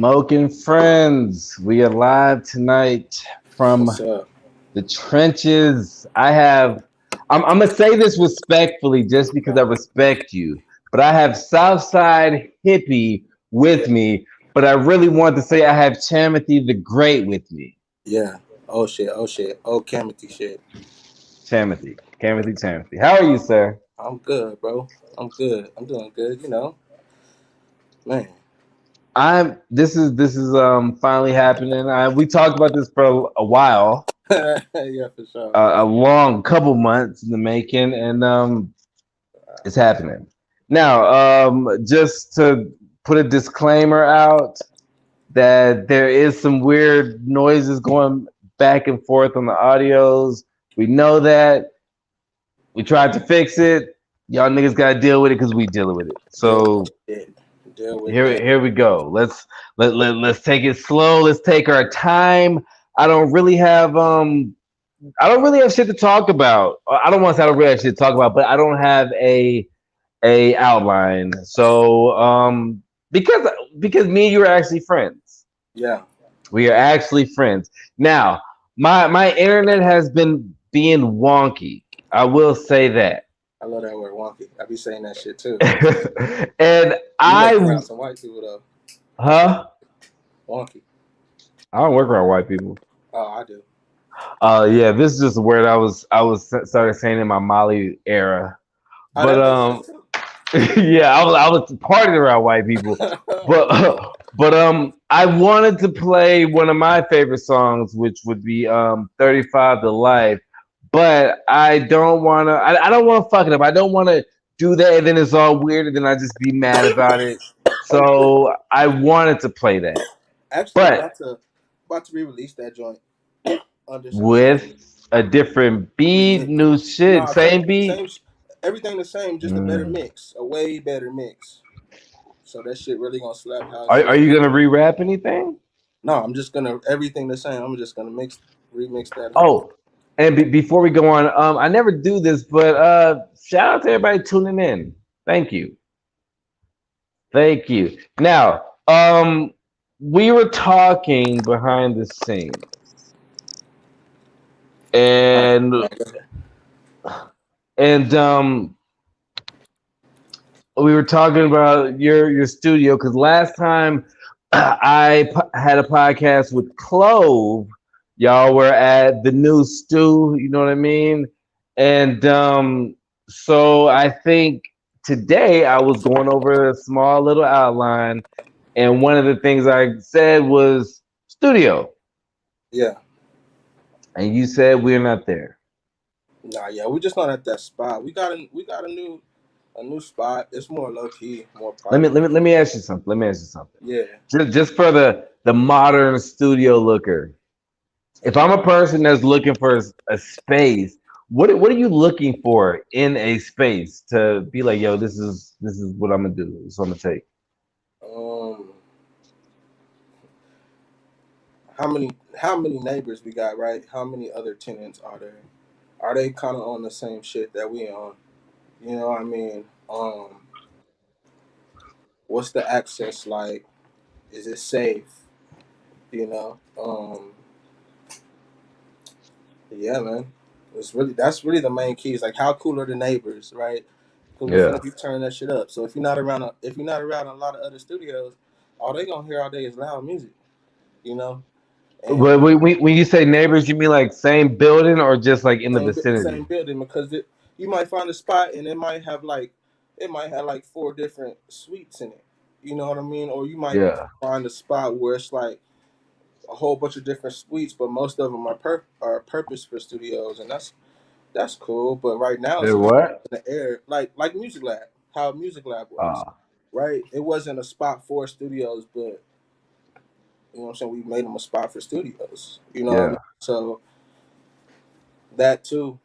Moke and friends, we are live tonight from What's up? the trenches. I'm gonna say this respectfully just because I respect you, but I have Southside Hippie with me, but I really want to say I have Chamothy the Great with me. Yeah. Oh shit. Oh shit. Oh Kamity shit. Chamothy. How are you, sir? I'm good, bro. I'm good. I'm doing good. Man. This is finally happening. We talked about this for a while, Yeah, for sure. a long couple months in the making, and it's happening. Now, just to put a disclaimer out that there is some weird noises going back and forth on the audios. We know that. We tried to fix it. Y'all niggas gotta deal with it because we dealing with it. Deal with So that shit. Deal with here, that. here we go. Let's take it slow. Let's take our time. I don't really have I don't really have shit to talk about. I don't want to say I don't really have shit to talk about, but I don't have a outline. So because me and you are actually friends. Yeah. We are actually friends. Now, my internet has been being wonky. I will say that. I love that word wonky. I be saying that shit too. And You work I around some white people though. That's why huh? wonky. I don't work around white people. Oh, I do. Yeah, this is just a word I was started saying in my Molly era. Oh, But that makes sense too. yeah, I was partying around white people, but I wanted to play one of my favorite songs, which would be 35 to Life. But I don't want to. I don't want to fuck it up. I don't want to do that, and then it's all weird, and then I just be mad about it. Oh, you good? So I wanted to play that, Actually, but about to re-release that joint under some shit. with a different beat, Remix. new shit, Nah, same beat. everything the same, just a better Mm. mix, a way better mix. So that shit really gonna slap how it Are should. you gonna re-rap anything? No, I'm just gonna everything the same. I'm just gonna remix that hoe. Oh, and before we go on, I never do this, but shout out to everybody tuning in. Thank you, thank you. Now, we were talking behind the scenes, Alright, and man, go ahead. and we were talking about your studio because last time had a podcast with Clove. Y'all were at the new stew, you know what I mean? And so I think today I was going over a small little outline, and one of the things I said was studio, Yeah, and you said we're not there. nah, yeah, we just not at that spot. We got a new spot. It's more low key, more Let me private. let me let me ask you something. Let me ask you something. Yeah, Just for the modern studio looker, if I'm a person that's looking for a space, what are you looking for in a space to be like, yo, this is what I'm gonna do. This is what I'm gonna take. um, how many neighbors we got, right? How many other tenants are there? Are they kind of on the same shit that we on? You know what I mean? What's the access like? Is it safe? You know, yeah, man. That's really the main key. Is like how cool are the neighbors, right? Because we're Yeah. finna be turning that shit up. So if you're not around a lot of other studios, all they gonna hear all day is loud music, you know. But And when you say neighbors, you mean like same building or just like in the same vicinity? building because you might find a spot and it might have like four different suites in it. You know what I mean? Or you might Yeah. find a spot where it's like a whole bunch of different suites, but most of them are purpose for studios, and that's cool. But right now it's They're kind of what? in the air, like Music Lab, how Music Lab was, Ah, right? It wasn't a spot for studios, but you know what I'm saying. We made them a spot for studios. You know what I mean? yeah. So that too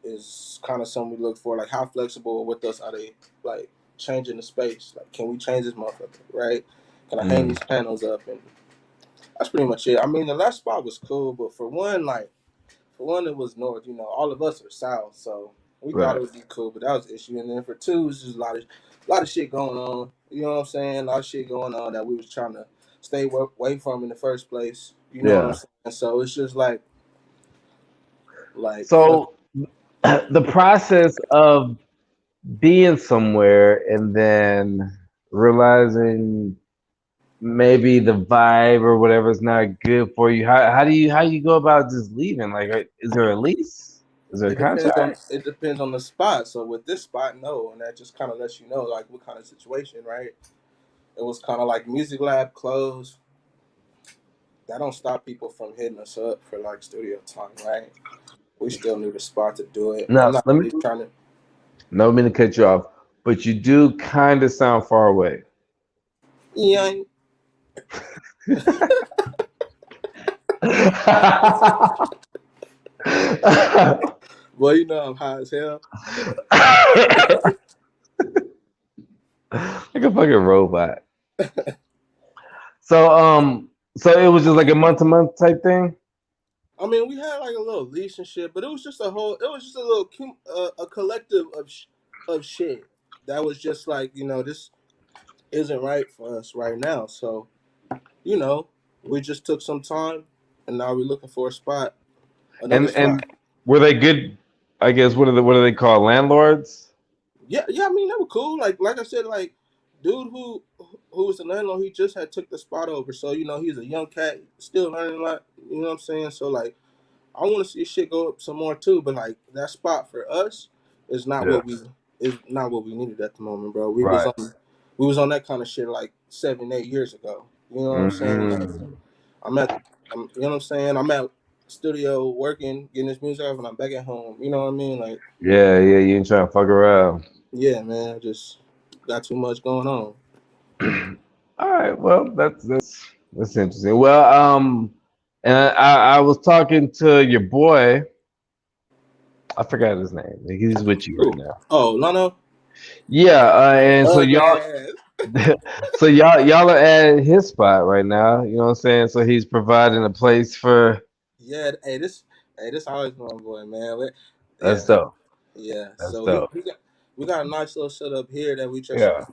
is kind of something we look for. Like how flexible with us are they? Like changing the space. Like can we change this motherfucker? Right? Can I hang Mm, these panels up? And that's pretty much it. I mean, the last spot was cool, but for one, it was north. You know, all of us are south, so we thought right. it would be cool, but that was the issue. And then for two, it's just a lot of shit going on. You know what I'm saying? A lot of shit going on that we was trying to stay away from in the first place. You know what I'm Yeah. saying? So it's just like So the process of being somewhere and then realizing maybe the vibe or whatever is not good for you. How do you go about just leaving? Like, is there a lease? Is there a contract? it depends on the spot. So with this spot, no, and that just kind of lets you know like what kind of situation, right? It was kind of like music lab closed. That don't stop people from hitting us up for like studio time, right? We still need a spot to do it. I'm No, not let me really trying to. no mean to cut you off, but you do kind of sound far away. Yeah, well, you know I'm high as hell. Like a fucking robot. So so it was just like a month to month type thing. I mean, we had like a little leash and shit, but it was just a whole. It was just a little a collective of shit that was just like this isn't right for us right now. So you know, we just took some time, and now we're looking for a spot, another And spot. were they good? I guess what do they call landlords? Yeah, yeah. I mean, they were cool. Like I said, like dude who was the landlord, he just had took the spot over. So he's a young cat, still learning a lot. You know what I'm saying? So like, I want to see shit go up some more too. But like that spot for us is not Yeah. what we needed at the moment, bro. Right. We was on that kind of shit like 7, 8 years ago. You know what I'm saying? Like Mm. I'm at, you know what I'm saying? I'm at studio working, getting this music off, and I'm back at home. You know what I mean? Like, Yeah, yeah, you ain't trying to fuck around. yeah, man, I just got too much going on. All right, well, that's interesting. Well, and I was talking to your boy. I forgot his name. He's with you right Ooh. now. Oh, no, Yeah, and so ugly y'all, ass. so y'all are at his spot right now. You know what I'm saying? So he's providing a place for. Yeah, this always my boy, man. That's Yeah, dope. yeah. That's So dope. we got a nice little setup here that we just Yeah.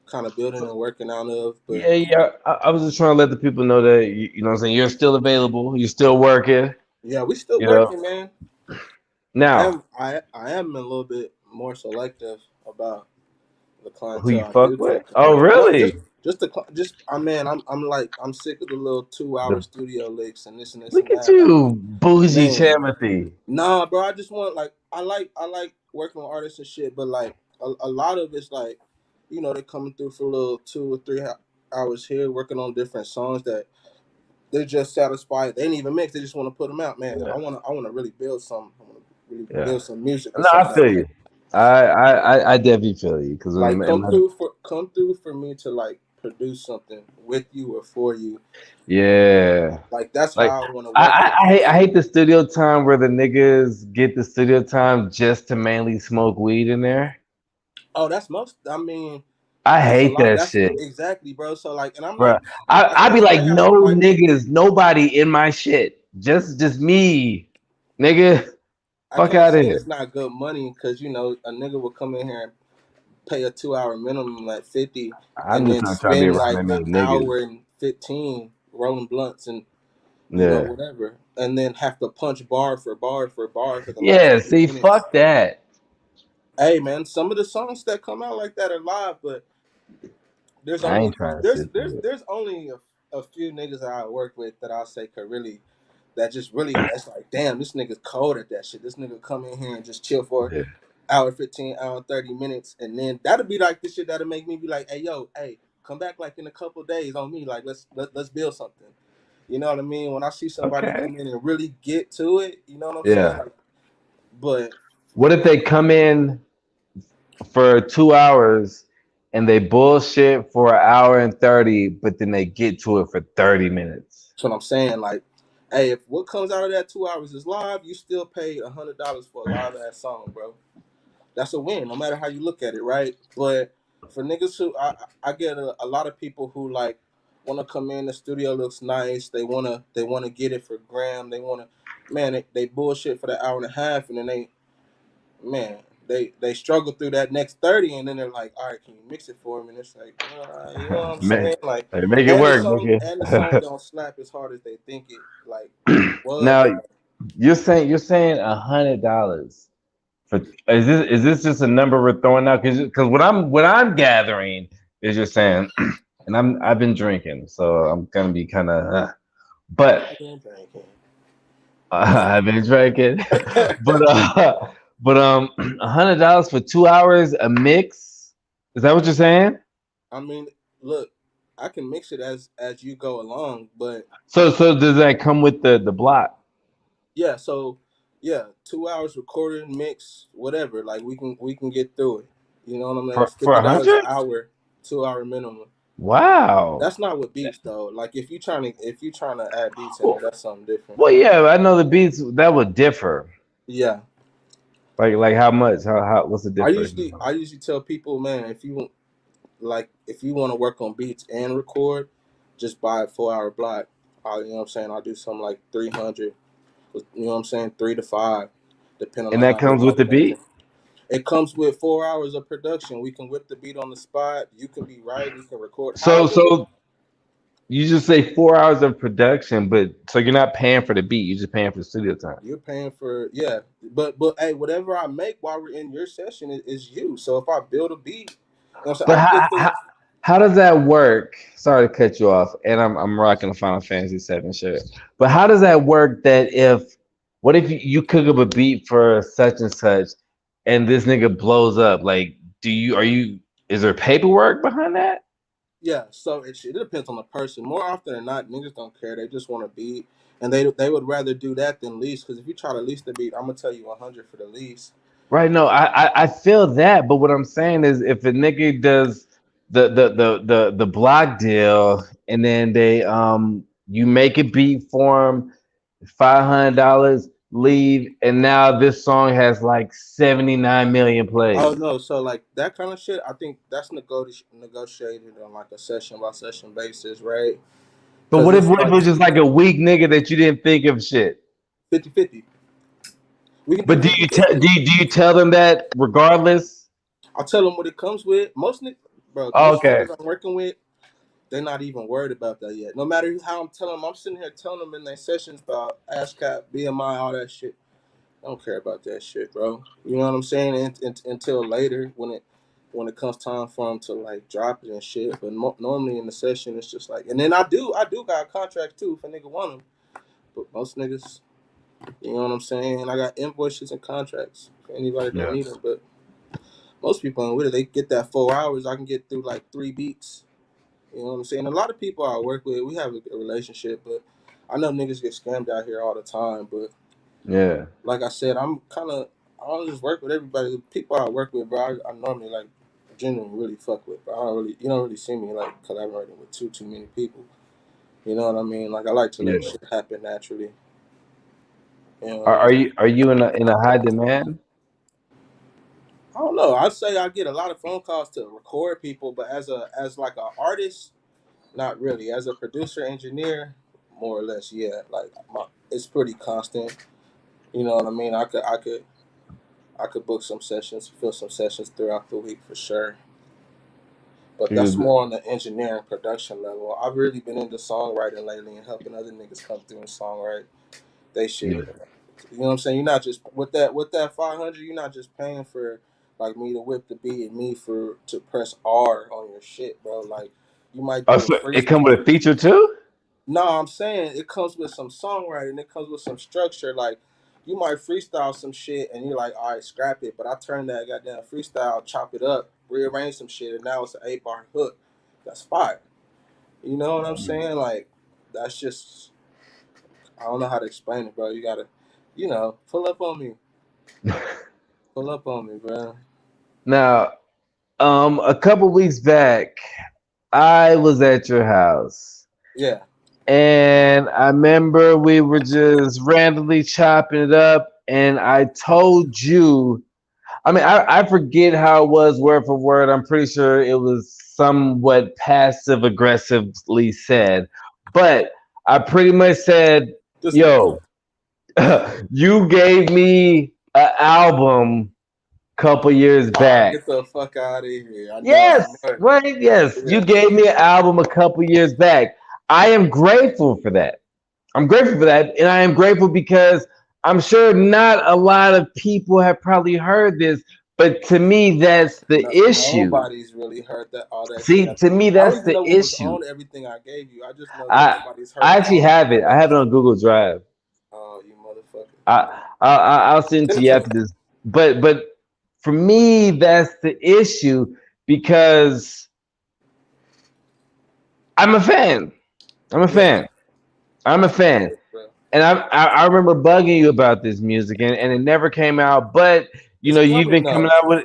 kind of building So and working out of. But yeah, yeah. I was just trying to let the people know that you know what I'm saying. You're still available. You're still working. yeah, we still You know. working, man. Now, I am a little bit more selective about the who you clientele I fuck do with? take Oh, on. No, really? just I man, I'm like I'm sick of the little 2 hour The studio licks and this look and at that. Like, you, bougie man, Chamothy. nah, bro. I just want like I like working with artists and shit, but like a lot of it's like, they're coming through for a little 2 or 3 hours here, working on different songs that they're just satisfied. They ain't even mix. They just want to put them out, man. Yeah, I want to really build some. I want to really yeah. build some music or No, something I like feel that. you. I definitely feel you because Like come through for me to like produce something with you or for you. yeah. Like that's Like how I want to work it. I hate the studio time where the niggas get the studio time just to mainly smoke weed in there. Oh, that's most. I mean, I that's a hate lot. that That's shit, exactly, bro. So like, and I'm bro. like, I I be can't like, say no like niggas, nobody in my shit. Just me, nigga. I Fuck can't out of say here. it's not good money because a nigga will come in here and pay a 2 hour minimum like 50, I'm and just then not trying to be spend around like that an many niggas. hour and 15 rolling blunts and Yeah. whatever, and then have to punch bar for bar for bar for the last Yeah, 30 see, minutes. fuck that. Hey man, some of the songs that come out like that are live, but there's I ain't only trying to sit through it. there's only a few niggas that I work with that I say could really that just really that's like damn this nigga's cold at that shit. This nigga come in here and just chill for Yeah. hour 15, hour 30 minutes, and then that'll be like the shit that'll make me be like, hey yo, hey, come back like in a couple days on me, like let's build something. You know what I mean? When I see somebody Okay. come in and really get to it, you know what I'm saying? Yeah. Like, but What if they come in for 2 hours and they bullshit for an hour and 30, but then they get to it for 30 minutes? that's what I'm saying. Like, hey, if what comes out of that 2 hours is live, you still paid $100 for a live ass song, bro. That's a win, no matter how you look at it, right? But for niggas who I get a lot of people who like want to come in. The studio looks nice. They wanna get it for gram. They wanna, man, they bullshit for the hour and a half, and then man, they struggle through that next 30, and then they're like, all right, can you mix it for me? And it's like, you know what I'm Man, saying? Like, hey, make it work, make and the song it. don't slap as hard as they think it like would. Now you're saying $100 for is this just a number we're throwing out? Because what I'm gathering is you're saying, and I've been drinking, so I'm gonna be kind of, but I've been drinking. I've been drinking, but $100 for 2 hours a mix. Is that what you're saying? I mean, look, I can mix it as you go along, but So does that come with the block yeah, so yeah, 2 hours recording, mix, whatever. Like we can get through it. You know what I mean? for It's for a $50 an hundred? hour, 2 hour minimum. Wow. That's not with beats though. Like if you trying to add beats in there, Well, that's something different. well, yeah, I know the beats that would differ. Yeah, Like how much? How what's the I difference? usually I usually tell people, man, if you want to work on beats and record, just buy a 4 hour block. You know what I'm saying? I'll do something like 300. You know what I'm saying? 3 to 5, depending And on that how you're comes with the organizing. beat. It comes with 4 hours of production. We can whip the beat on the spot. You can be writing. You can record. So However, so you just say 4 hours of production, but so you're not paying for the beat, you're just paying for studio time. you're paying for but hey, whatever I make while we're in your session is you. So if I build a beat, you know what I'm saying? But I can how, get how through. how does that work? Sorry to cut you off, and I'm rocking the Final Fantasy VII shirt. But how does that work? That if what if you cook up a beat for such and such, and this nigga blows up? Like, do you are you is there paperwork behind that? Yeah, so it depends on the person. More often than not, niggas don't care. They just want a beat, and they would rather do that than lease. Because if you try to lease the beat, I'm gonna tell you 100 for the lease. Right? No, I feel that, but what I'm saying is, if a nigga does the block deal, and then they you make a beat for him, $500, leave, and now this song has like 79 million Oh plays. no, so like that kind of shit, I think that's negotiated on like a session by session basis, right? But Because what if it's what if it like was just like a weak nigga that you didn't think of shit? 50-50. We can do But do fifty you tell fifty. do you tell them that regardless? I'll tell them what it comes with. Most Okay. niggas I'm working with, they're not even worried about that yet. No matter how I'm telling them, I'm sitting here telling them in their sessions about ASCAP, BMI, all that shit. I don't care about that shit, bro. You know what I'm saying? Until later, when it comes time for them to like drop it and shit. But normally in the session, it's just like, and then I do got a contract too if a nigga want them. But most niggas, you know what I'm saying? And I got invoices and contracts for anybody that Yeah. need them. But most people ain't with it. They get that 4 hours. I can get through like 3 beats. You know what I'm saying? A lot of people I work with, we have a relationship, but I know niggas get scammed out here all the time. But Yeah. like I said, I don't just work with everybody. The people I work with, bro, I normally like genuinely really fuck with. But you don't really see me like collaborating with too many people. You know what I mean? Like I like to let Yeah. shit happen naturally. You know what Are, I mean? are you are you in a high demand? I don't know. I'd say I get a lot of phone calls to record people, but as like an artist, not really. As a producer engineer, more or less, yeah. Like it's pretty constant. You know what I mean? I could book some sessions, fill some sessions throughout the week for sure. But that's Because more on the engineering production level. I've really been into songwriting lately and helping other niggas come through and songwrite they shit. yeah. You know what I'm saying? You're not just with that 500. You're not just paying for like me to whip the beat and me for to press R on your shit, bro. Like you might Oh, do a so it come freestyle. with a feature too? No, I'm saying it comes with some songwriting. It comes with some structure. Like you might freestyle some shit and you're like, all right, scrap it. But I turn that goddamn freestyle, chop it up, rearrange some shit, and now it's an 8 bar hook. That's fire. You know what I'm saying? Like that's just I don't know how to explain it, bro. You gotta, pull up on me. Pull up on me, bro. Now, a couple weeks back, I was at your house, Yeah. and I remember we were just randomly chopping it up, and I told you. I mean, I forget how it was word for word. I'm pretty sure it was somewhat passive aggressively said, but I pretty much said, This nigga. "Yo, you gave me an album couple years back. Get the fuck out of here. I Yes, know it. right. Yes, you Yeah. gave me an album a couple years back. I am grateful for that. I'm grateful for that, and I am grateful because I'm sure not a lot of people have probably heard this, but to me, that's the No, issue. nobody's really heard that all that shit. See, to me, I don't that's even the know what was issue. on everything I gave you. I just know that I nobody's I heard actually all have it. I that have it shit. on Google Drive. Oh, you motherfucker. I'll send it Send to it you to me. after this. But for me, that's the issue because I'm a fan. I'm a Yeah, fan. I'm a I get fan. it, bro. And I remember bugging you about this music, and it never came out. But you It's know, you've coming been coming though. out with.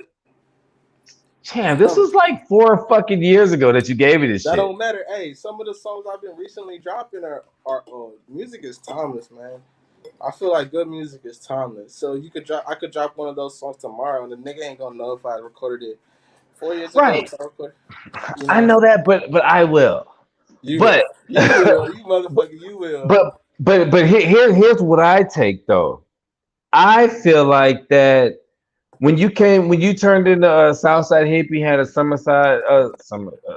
It's Damn, this coming. was like 4 fucking years ago that you gave me this That shit. don't matter. Hey, some of the songs I've been recently dropping are music is timeless, man. I feel like good music is timeless. So you could drop. I could drop one of those songs tomorrow, and the nigga ain't gonna know if I recorded it 4 years ago. Right. If I recorded, you I know, know that, but I will. you But will, you will, you motherfucker, you will. but here's what I take though. I feel like that when you turned into Southside Hippie, had a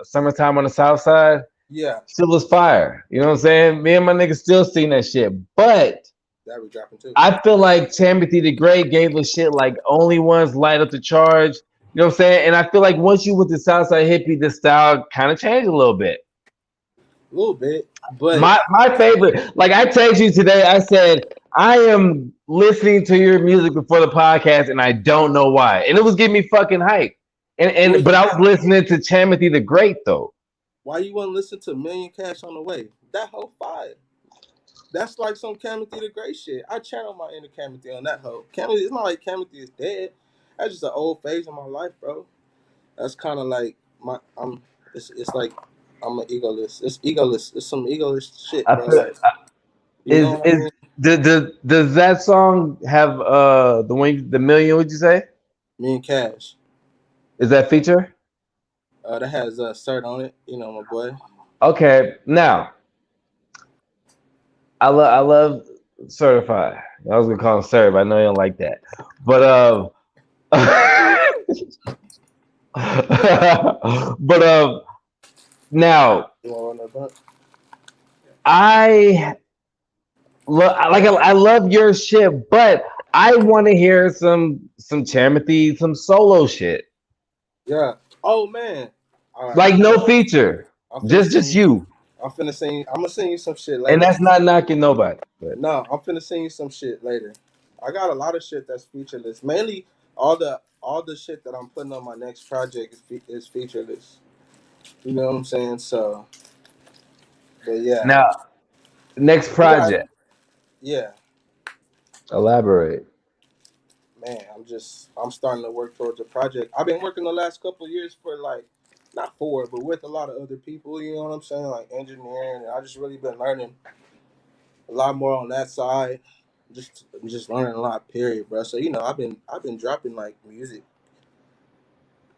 summertime on the South Side. Yeah, Still was fire. You know what I'm saying? Me and my niggas still seen that shit. But that we dropping too. I feel like Timothy the Great gave us shit like Only Ones Light Up the Charge. You know what I'm saying? And I feel like once you went to Southside Hippie, the style kind of changed a little bit. A little bit, but My favorite, like I texted you today, I said, I am listening to your music before the podcast and I don't know why. And it was giving me fucking hype. it And was. but I was listening to Timothy the Great though. Why you want to listen to Million Cash on the Way? That whole fire. That's like some Camothy the Great shit. I channel my inner Camothy on that hoe. Camothy, it's not like Camothy is dead. That's just an old phase of my life, bro. That's kind of like my. It's like I'm an egoless. It's egoless. It's some egoless shit, I bro. feel Like you know is what I is mean? does that song have the one the million, would you say? Me and Cash. Is that feature? That has Cert on it. You know my boy. Okay, now I love certified. I was gonna call him Sir, but I know you don't like that. But but now You want to run that back? I I love your shit, but I want to hear some Timothy, some solo shit. Yeah. Oh man. All right. Like no feature, I'm finna just sing you. you, I'm finna sing. I'm gonna sing you some shit and later. that's not knocking nobody. But No, I'm finna sing you some shit later. I got a lot of shit that's featureless. Mainly all the shit that I'm putting on my next project is featureless. You know what I'm saying? So, but yeah, now, next you got project, yeah, elaborate. man. I'm starting to work towards a project. I've been working the last couple of years for like not for but with a lot of other people. You know what I'm saying? Like engineering, and I just really been learning a lot more on that side. Just learning a lot. Period, bro. So I've been dropping like music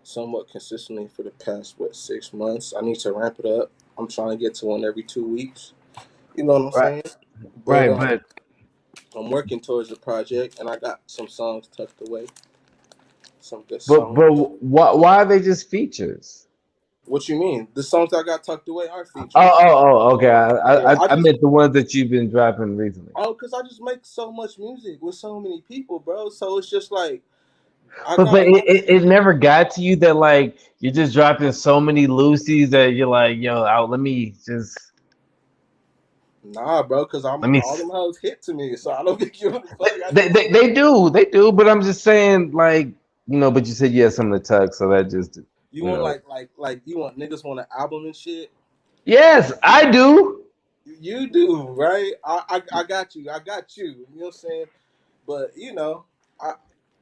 somewhat consistently for the past 6 months. I need to ramp it up. I'm trying to get to one every 2 weeks. You know what I'm Right, saying? But right, but I'm working towards the project, and I got some songs tucked away. Some good but songs. why are they just features? What you mean? The songs I got tucked away are Oh, features. okay. Yeah, I I just meant the ones that you've been dropping recently. cause I just make so much music with so many people, bro. So it's just like I But got a lot of it never got to you that like you're just dropping so many loosies that you're like, yo, let me just nah, bro. Cause I'm let me. all them hoes hit to me, so I don't give a fuck. I They, just they, they do, they do. But I'm just saying, like, but you said you had some of the tuck, so that just, you you want know. like you want niggas want an album and shit. Yes, I do. You do, right? I got you. I got you. You know what I'm saying? But I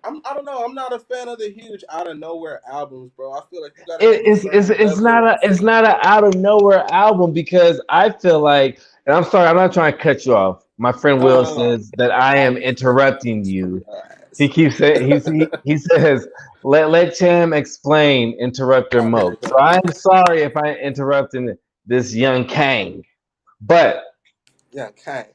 I don't know. I'm not a fan of the huge out of nowhere albums, bro. I feel like you got to have a certain level of. It's not a out of nowhere album because I feel like, and I'm sorry, I'm not trying to cut you off. My friend No, Will no, no. says that I am interrupting you. Your He ass. keeps saying he says let Cham explain interrupter Oh, here we Moke. So go. I'm sorry if I interrupting this young Kang, but Yeah, kind.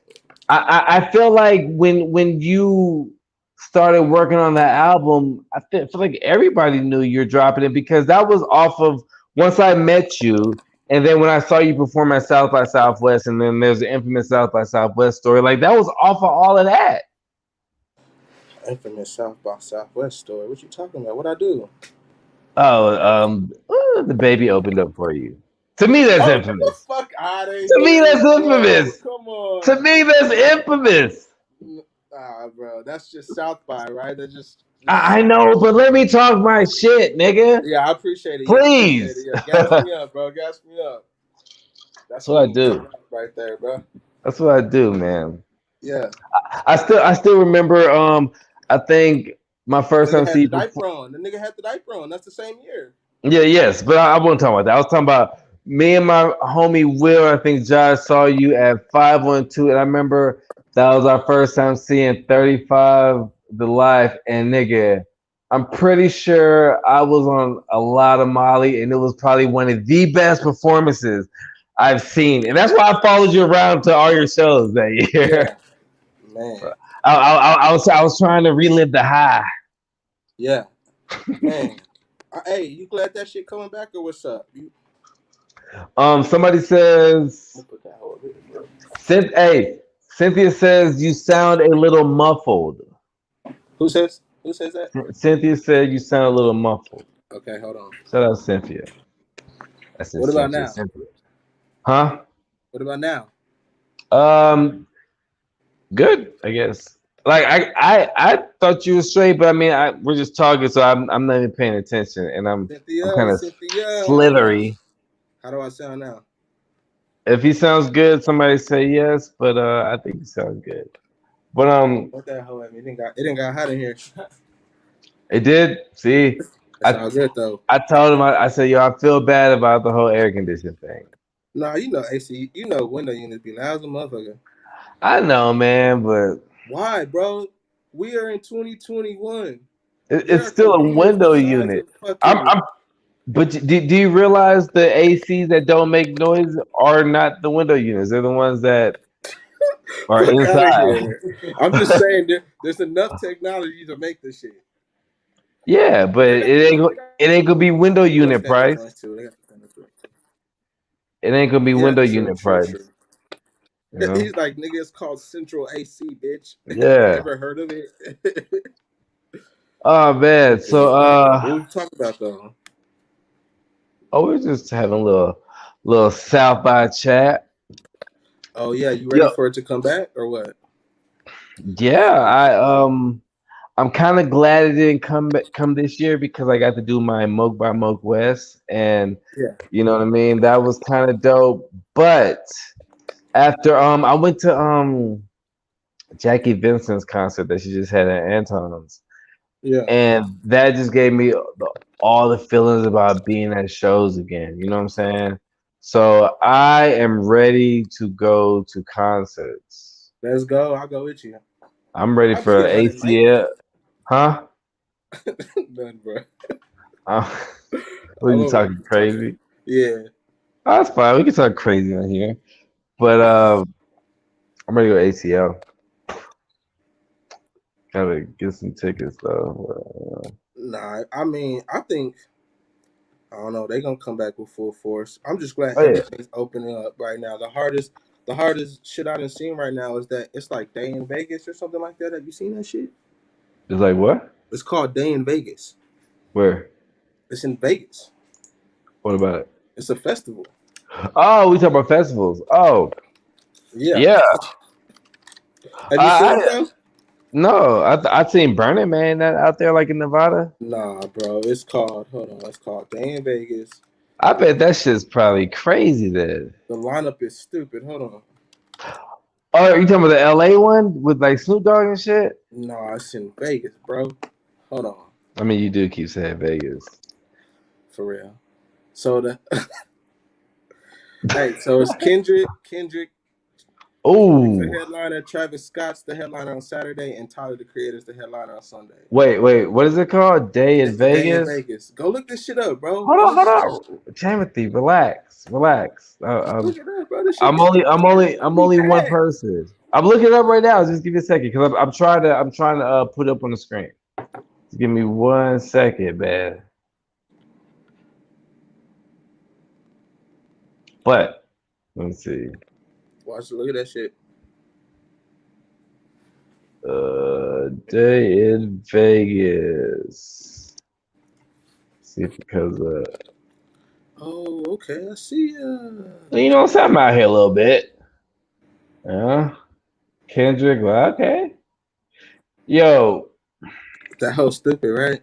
I feel like when you started working on that album, feel like everybody knew you're dropping it because that was off of Once I Met You, and then when I saw you perform at South by Southwest, and then there's the infamous South by Southwest story. Like that was off of all of that. Infamous South by Southwest story. What you talking about? What I do? Oh, the baby opened up for you. To me, that's Oh, get the infamous. fuck out of To me, here, that's bro. infamous. Come To on. me, that's infamous. Nah, bro. That's just South by, right? That I know, but let me talk my shit, nigga. Yeah, I appreciate it. Yeah, appreciate it. Please. Yeah, gas me up, bro. Gas me up. That's That's what when I you turn do. up right there, bro. That's what I do, man. Yeah. I still remember. I think my first Nigga time had see the before. diaper on. The nigga had the diaper on. That's the same year. Yeah, yes, but I wasn't talking about that. I was talking about me and my homie Will. I think Josh saw you at 512, and I remember that was our first time seeing 35 the life. And nigga, I'm pretty sure I was on a lot of Molly, and it was probably one of the best performances I've seen. And that's why I followed you around to all your shows that year. Yeah, man. I was trying to relive the high. Yeah, man. Hey, you glad that shit coming back or what's up? Somebody I'm says, gonna put that over here, bro. Hey, Cynthia says you sound a little muffled. Who says? Who says that? Cynthia said you sound a little muffled. Okay, hold on. Shout out Cynthia. I said What about Cynthia. now? Cynthia. Huh? What about now? Um, good, I guess. Like I thought you were straight, but I mean, we're just talking, so I'm not even paying attention, and I'm Cynthia, kind of Cynthia. slithery. How do I sound now? If he sounds good, somebody say yes, but I think he sounds good. But What that hoe at me? It didn't got hot in here. it did. See, That's I all good though. I told him I said, yo, I feel bad about the whole air condition thing. Nah, you know AC. You know window units be loud as a motherfucker. I know, man, but Why, bro? We are in 2021. There it's are still a computers the window size unit. of I'm, fucking. I'm but do you realize the ACs that don't make noise are not the window units? They're the ones that are Fuck out of inside. here. I'm just saying there's enough technology to make this shit. Yeah, but They got they got it ain't gonna be window dual unit fan price. joints too. They got the fan joints. It ain't gonna be Yeah, window true, unit true, price. true. You know? He's like, nigga, it's called Central AC, bitch. Yeah. Ever heard of it? Oh man. So Stupid. What we talking about though? we're just having a little South by chat. Oh yeah, you ready Yo, for it to come back or what? yeah, I'm kind of glad it didn't come this year because I got to do my Moke by Moke West, and Yeah, you know what I mean. That was kind of dope. But after I went to Jackie Vincent's concert that she just had at Anton's, yeah. and that just gave me all the feelings about being at shows again. You know what I'm saying? So I am ready to go to concerts. Let's go. I'll go with you. I'm ready I'll just for get running late. ACL, huh? None, bro. Uh, what are I'm you over here talking just talking. crazy? Yeah. Oh, that's fine. We can talk crazy on here. But I'm ready to go ACL. Gotta get some tickets though. Nah, I mean, I think I don't know. They gonna come back with full force. I'm just glad Oh yeah, everything's opening up right now. The hardest shit I done seen right now is that it's like Day in Vegas or something like that. Have you seen that shit? it's like what? It's called Day in Vegas. Where? It's in Vegas. What about it? It's a festival. Oh, we talk about festivals. Oh Yeah. yeah. Have you seen it I though? no. I seen Burning Man that out there like in Nevada. Nah, bro. It's called. Hold on. It's called Day in Vegas. I bet that shit's probably crazy then. The lineup is stupid. Hold on. Oh, you talking about the LA one with like Snoop Dogg and shit? Nah, it's in Vegas, bro. Hold on. I mean, you do keep saying Vegas. For real. So the hey, so it's Kendrick, Kendrick's the Oh, headliner, Travis Scott's the headliner on Saturday, and Tyler the Creator's the headliner on Sunday. wait. What is it called? Day in Day in Vegas? Vegas. Go look this shit up, bro. Hold Go on, look hold this shit. on. Timothy, relax. Look it up, bro. This shit be I'm be only one bad. person. I'm looking it up right now. Just give me a second, because I'm trying to put it up on the screen. Just give me 1 second, man. But let me see. Watch, look at that shit. Day in Vegas. See if because Oh, okay. I see. you know, so I'm out here a little bit. Yeah, Kendrick. Well, okay. Yo, That whole stupid, right?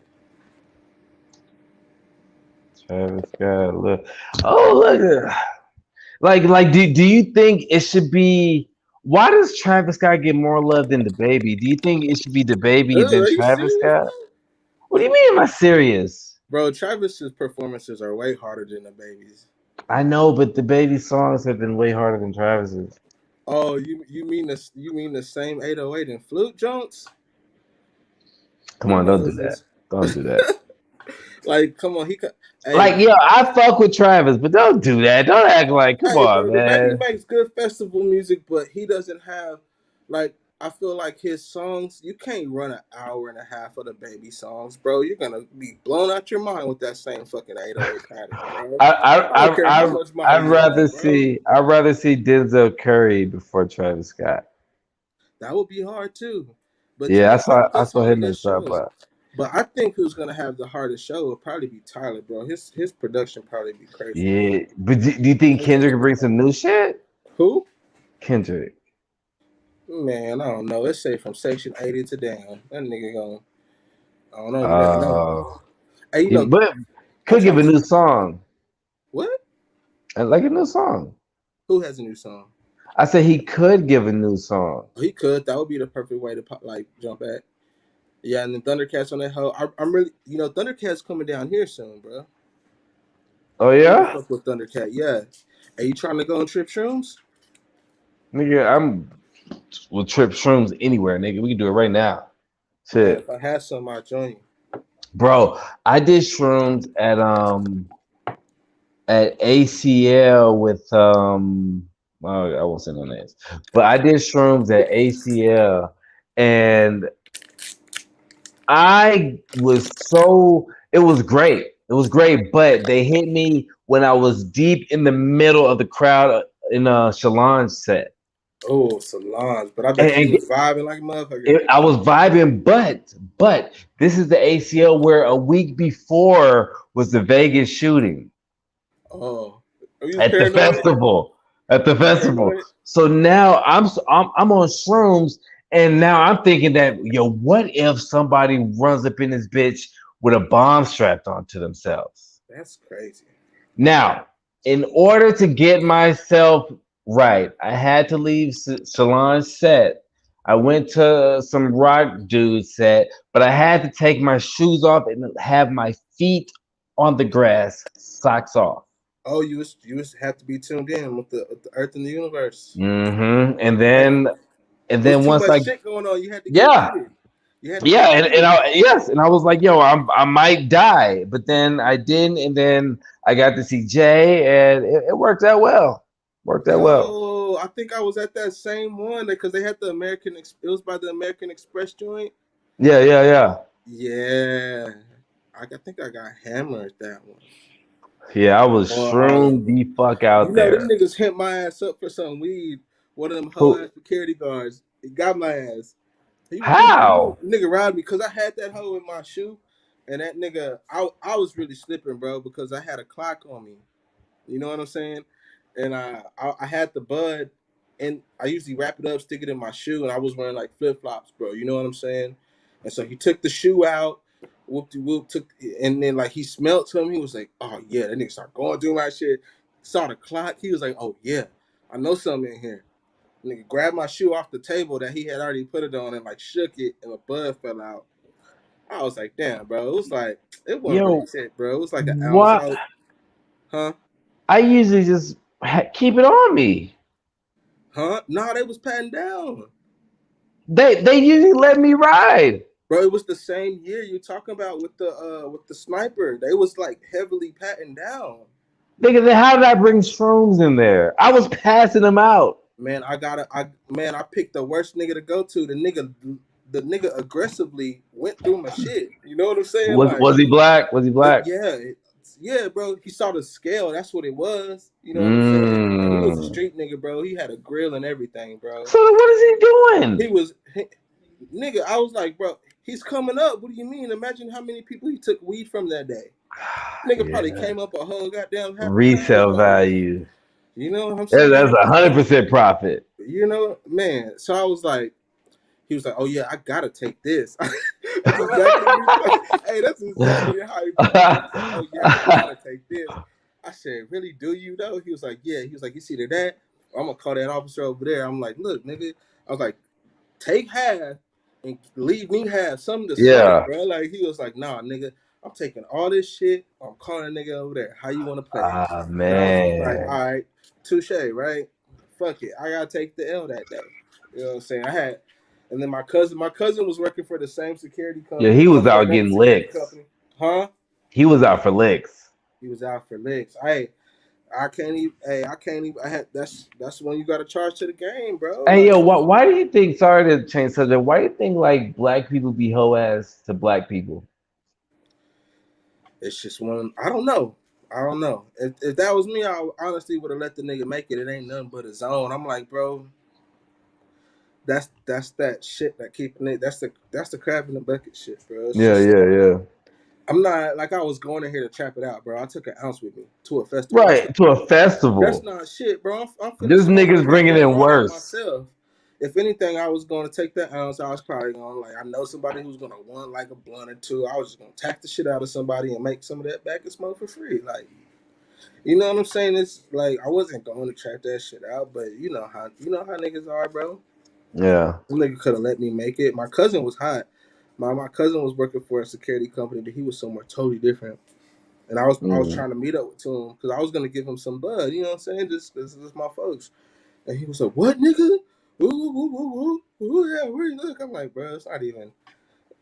Travis Scott. Look. Oh, look. Like, do you think it should be? Why does Travis Scott get more love than the baby? Do you think it should be the baby Ugh, than are you Travis serious, Scott? What do you mean? Am I serious? bro? Travis's performances are way harder than the baby's. I know, but the baby songs have been way harder than Travis's. Oh, you mean the same 808 and flute Jones? Come on, don't do that. Moses. Don't do that. Like, come on, he could. Hey, Like, yo, I fuck with Travis, but don't do that. Don't act like, come hey, on, bro, the baby man. makes good festival music, but he doesn't have like. I feel like his songs. You can't run an hour and a half of the baby songs, bro. You're gonna be blown out your mind with that same fucking 808 pattern, bro. I, I don't care how much money you have, bro. I'd rather see Denzel Curry before Travis Scott. That would be hard too. But you Yeah, know, he I puts saw on him good in stuff, shows. but But I think who's gonna have the hardest show will probably be Tyler, bro. His production probably be crazy. yeah. But do you think Kendrick can bring some new shit? Who? Kendrick. Man, I don't know. Let's say from section 80 to down. That nigga going I don't know, you never know. Uh, Hey, you know, but I'm could give trying a to new song. what? I like a new song. Who has a new song? I said he could give a new song. He could. That would be the perfect way to like jump at. Yeah, and then Thundercats on that hoe. I'm really, Thundercats coming down here soon, bro. Oh I really yeah, fuck with Thundercat. Yeah. Are you trying to go on Trip Shrooms? nigga, I'm will trip shrooms anywhere, nigga. We can do it right now. Man, Shit, if I had some, I'd join you. bro. I did shrooms at ACL with well, I won't say no names, but I did shrooms at ACL, and I was so it was great. It was great, but they hit me when I was deep in the middle of the crowd in a Shalon set. Oh, Solange. But I And, bet you and was vibing like a motherfucker. I was vibing, but this is the ACL where a week before was the Vegas shooting Oh. Are you at the paranoid? festival. At the You festival. paranoid? So now I'm on shrooms, and now I'm thinking that, yo, what if somebody runs up in this bitch with a bomb strapped onto themselves? That's crazy. Now, in order to get myself right, I had to leave Shalon's set. I went to some rock dude set, but I had to take my shoes off and have my feet on the grass, socks off. Oh, you was have to be tuned in with the Earth and the universe. And Like and it was then too once much I shit going on. You had to get yeah with it. You had to yeah get with and it. I yes and I was like, yo, I might die, but then I didn't, and then I got to see Jay, and it worked out well. Worked out well. Yo, I think I was at that same one because they had the American. It was by the American Express joint. Yeah. Yeah, I think I got hammered that one. Yeah, I was On Island. shroomed the fuck You out know, them there. niggas hit my ass up for some weed. One of them hoe Who? ass security guards. He got my ass. He was really How? nigga robbed me because I had that hoe in my shoe, and that nigga, I was really slipping, bro, because I had a clock on me. You know what I'm saying? And I had the bud, and I usually wrap it up, stick it in my shoe, and I was wearing like flip flops, bro. You know what I'm saying? And so he took the shoe out, whoop de whoop, took, and then like he smelled something. He was like, "Oh yeah," that nigga started going through my shit. Saw the clock. He was like, "Oh yeah, I know something in here." Nigga grabbed my shoe off the table that he had already put it on and like shook it, and a bud fell out. I was like, "Damn, bro." It was like it wasn't really Yo, shit, bro. It was like an ounce. what? Huh? I usually just keep it on me. Huh? Nah, they was patting down. They usually let me ride. Bro, it was the same year you talking about with the sniper. They was like heavily patting down. Nigga, then how did I bring shrooms in there? I was passing them out. Man, I picked the worst nigga to go to. The nigga aggressively went through my shit. You know what I'm saying? Like, Was he black? Was he black? yeah, yeah, bro. He saw the scale. That's what it was. You know what I'm saying? And he was a Mm. street nigga, bro. He had a grill and everything, bro. So what is he He doing? was nigga. I was like, bro, he's coming up. What do you mean? Imagine how many people he took weed from that day. Nigga probably Yeah. came up a whole goddamn half a pound or Resale something. value. You know what I'm That's saying? 100% profit. You know, man. So I was like, he was like, "Oh yeah, I gotta take this." That's exactly what hey, that's exactly how he put it. He was like, "Oh yeah, I gotta take this." I said, "Really? Do you though?" He was like, "Yeah." He was like, "You see that? I'm gonna call that officer over there." I'm like, "Look, nigga." I was like, "Take half and leave me half. Something to smoke, Yeah. bro." Like he was like, "Nah, nigga, I'm taking all this shit. I'm calling a nigga over there. How you want to play it?" Ah, And I was just like, man. "All right, touche, right? Fuck it. I gotta take the L that day." You know what I'm saying? And then my cousin was working for the same security Yeah, company, he was for out another getting security licks. company. Huh? He was out for licks. He was out for licks. Hey, I can't even. Hey, I can't even. I had that's when you got to charge to the game, bro. Hey, Like yo, why do you think, sorry to change subject, why do you think, like, black people be hoe ass to black people? it's just one. I don't know. I don't know. If that was me, I honestly would have let the nigga make it. It ain't nothing but his own. I'm like, bro, that's that shit that keeping it. That's the crab in the bucket shit, bro. It's Yeah, just yeah, yeah. I'm not like I was going in here to trap it out, bro. I took an ounce with me to a festival. Right, to a That's festival. not shit, bro. I'm finna This smoke nigga's and bringing get in high worse. myself. If anything, I was going to take that ounce. I was probably going to like I know somebody who's going to want like a blunt or two. I was just going to tack the shit out of somebody and make some of that back and smoke for free. Like you know what I'm saying? It's like I wasn't going to trap that shit out, but you know how niggas are, bro. Yeah. This nigga could have let me make it. My cousin was hot. My cousin was working for a security company, but he was somewhere totally different. And I was Mm. trying to meet up to him because I was gonna give him some bud. You know what I'm saying? Just this is my folks. And he was like, "What, nigga? Ooh, ooh, ooh, ooh, ooh, yeah, where you look?" I'm like, bro, it's not even.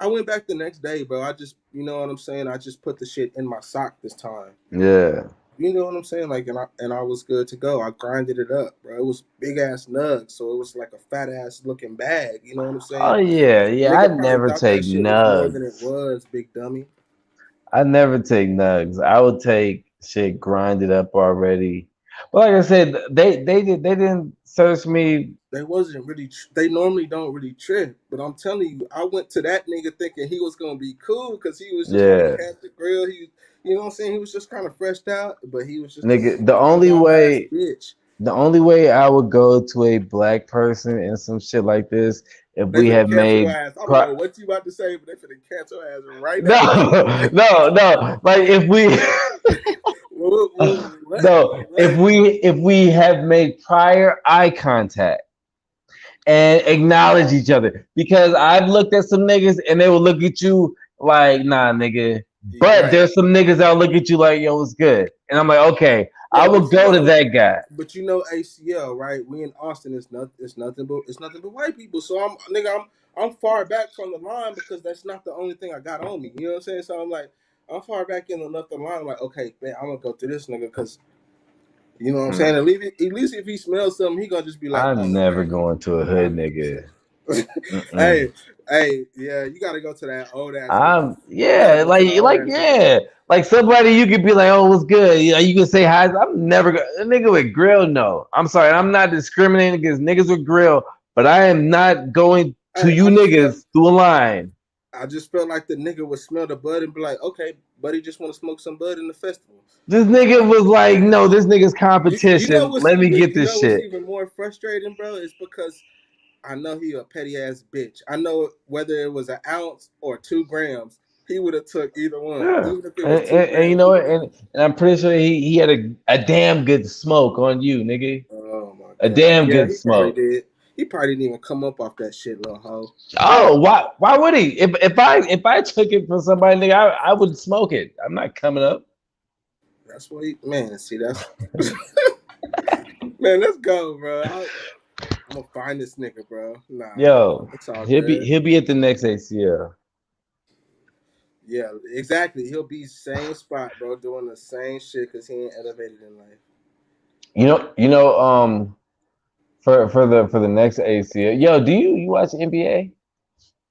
I went back the next day, bro. I just, you know what I'm saying? I just put the shit in my sock this time. Yeah. You know what I'm saying? Like, and I was good to go. I grinded it up, bro. It was big ass nugs, so it was like a fat ass looking bag. You know what I'm Oh, saying? yeah, yeah. I Nigga probably never thought that take shit was more than it nugs. was, big dummy. I never take nugs. I would take shit grinded up already. But like I said, they didn't search me. They wasn't really. They normally don't really trip, but I'm telling you, I went to that nigga thinking he was gonna be cool because he was just on the Yeah, cat the grill. You know what I'm saying? He was just kind of freshed out, but he was just a nigga. wild ass bitch. The only way I would go to a black person and some shit like this if They we finna had cancel your made ass. I don't know pro- what you about to say, but they finna cancel your ass right now. no, no, no. Like if we What? no, What? if we have made prior eye contact and acknowledge each other, because I've looked at some niggas and they will look at you like, nah, nigga. You're But right. there's some niggas that'll look at you like, yo, what's good? And I'm like, okay, I Yeah, will go to that guy. but you know ACL, right? We in Austin. It's nothing but white people. So I'm far back from the line because that's not the only thing I got on me. You know what I'm saying? So I'm like, I'm far back in enough the line. I'm like, okay, man, I'm gonna go to this nigga because you know what I'm saying. Mm. At least if he smells something, he gonna just be like, I'm oh, never okay, going to a hood I'm. nigga. hey, Mm-mm. hey, yeah, you gotta go to that old ass nigga. You gotta Yeah, go to the old ass nigga. yeah, like somebody you could be like, oh, what's good? You can say hi. I'm never gonna a nigga with grill. No, I'm sorry, I'm not discriminating against niggas with grill, but I am not going to Hey, you niggas through a line. I just felt like the nigga would smell the bud and be like, okay, buddy, just want to smoke some bud in the festival. This Nah, nigga was like, no, this nigga's you know competition. Let me get you this know what's shit. even more frustrating, bro? It's because I know he a petty ass bitch. I know whether it was an ounce or 2 grams, he would have took either one. Yeah, Even if it was two and you grams, know he what? would have. And I'm pretty sure he had a damn good smoke on you, nigga. Oh my A god, damn yeah, good he probably smoke. did. He probably didn't even come up off that shit, little hoe. Oh, why would he? If I took it from somebody, nigga, I would smoke it. I'm not coming up. That's what he man. See, that's man. Let's go, bro. I'm gonna find this nigga, bro. Nah, Yo, it's all he'll be good. he'll be at the next ACL. Yeah, exactly. He'll be same spot, bro, doing the same shit because he ain't elevated in life. For the next ACL. Yo, do you watch NBA?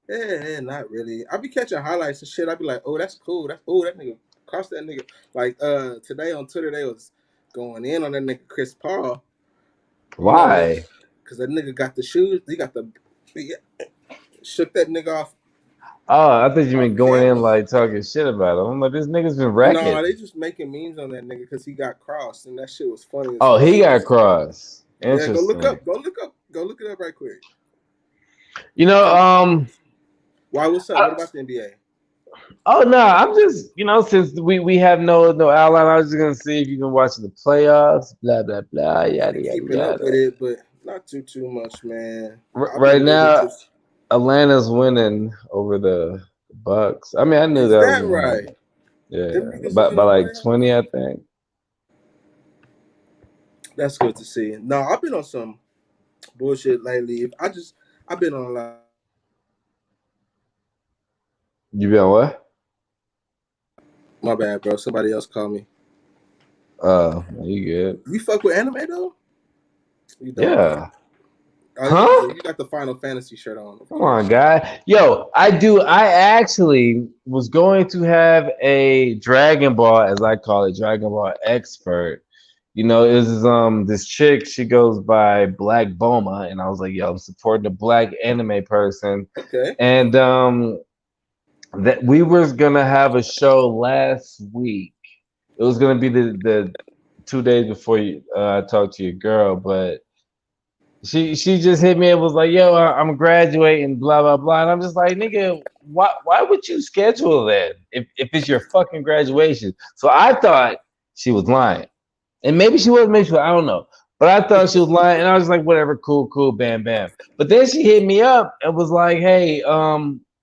Yeah, not really. I be catching highlights and shit. I be like, oh, that's cool. That's oh, that nigga cross that nigga. Like today on Twitter they was going in on that nigga Chris Paul. You know, Why? because that nigga got the shoes. He shook that nigga Oh, I thought you off been going in campus. like talking shit about him. I'm like, this nigga's been No, wrecking. they just making memes on that nigga because he got crossed, and that shit was funny as Oh, he fuck. got crossed. Yeah, go look Interesting. up. Go look up. Go look it up right quick. You know, Hey, um, why? What's up? What I- about the NBA? oh no, I'm just since we have no outline, I was just gonna see if you've been watching the playoffs, blah blah blah, I've yada been yada keeping up yada. with it, but not too much, man. I've Right been really now, just. Atlanta's winning over the Bucks. I mean, I knew Is that was that gonna right? happen. Yeah, Them niggas by winning over like there. 20, I think. That's good to see. No, I've been on some bullshit lately. I've been on a lot. You been what? My bad, bro. Somebody else called me. You good? You fuck with anime though? You don't, right? Yeah. Oh, you Huh? do. You got the Final Fantasy shirt on, of Come on, course. guy. Yo, I do. I actually was going to have a Dragon Ball, as I call it, Dragon Ball expert. Is this chick? She goes by Black Boma, and I was like, yo, I'm supporting a black anime person, Okay. and that we was gonna have a show last week. It was gonna be the 2 days before I talked to your girl, but she just hit me and was like, "Yo, I'm graduating, blah blah blah," and I'm just like, "Nigga, why would you schedule that if it's your fucking graduation?" So I thought she was lying, and maybe she was, maybe she was, I don't know, but I thought she was lying, and I was like, "Whatever, cool, cool, bam, bam." But then she hit me up and was like, "Hey,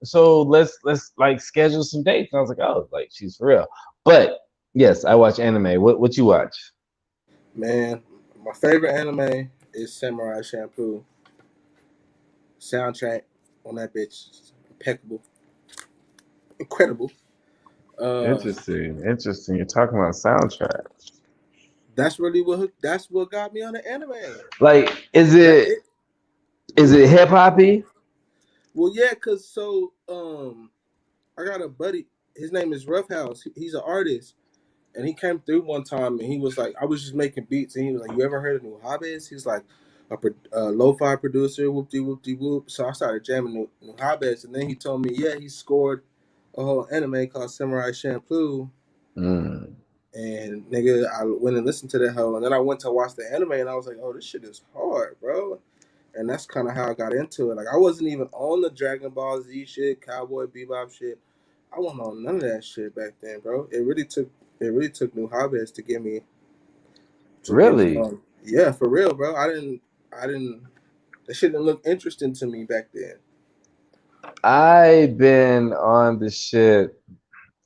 so let's like schedule some dates," and I was like, "Oh, like she's for real." But yes, I watch anime. What you watch? Man, my favorite anime is Samurai Shampoo. Soundtrack on that bitch is impeccable, incredible. Uh, Interesting, interesting. You're talking about soundtrack. that's really that's what got me on the anime. Like, That it. is it hip hoppy? Well, yeah, cause I got a buddy. His name is Roughhouse. He's an artist, and he came through one time, and he was like, I was just making beats, and he was like, "You ever heard of New Habes?" He's like a lo-fi producer, whoop de whoop de whoop. So I started jamming New Habes, and then he told me, yeah, he scored a whole anime called Samurai Champloo. Mm, And nigga, I went and listened to that hoe, and then I went to watch the anime, and I was like, "Oh, this shit is hard, bro." And that's kind of how I got into it. Like I wasn't even on the Dragon Ball Z shit, Cowboy Bebop shit. I wasn't on none of that shit back then, bro. It really took New Hobbies to get me really? on. Yeah, for real, bro. I didn't. That shit didn't look interesting to me back then. I've been on the shit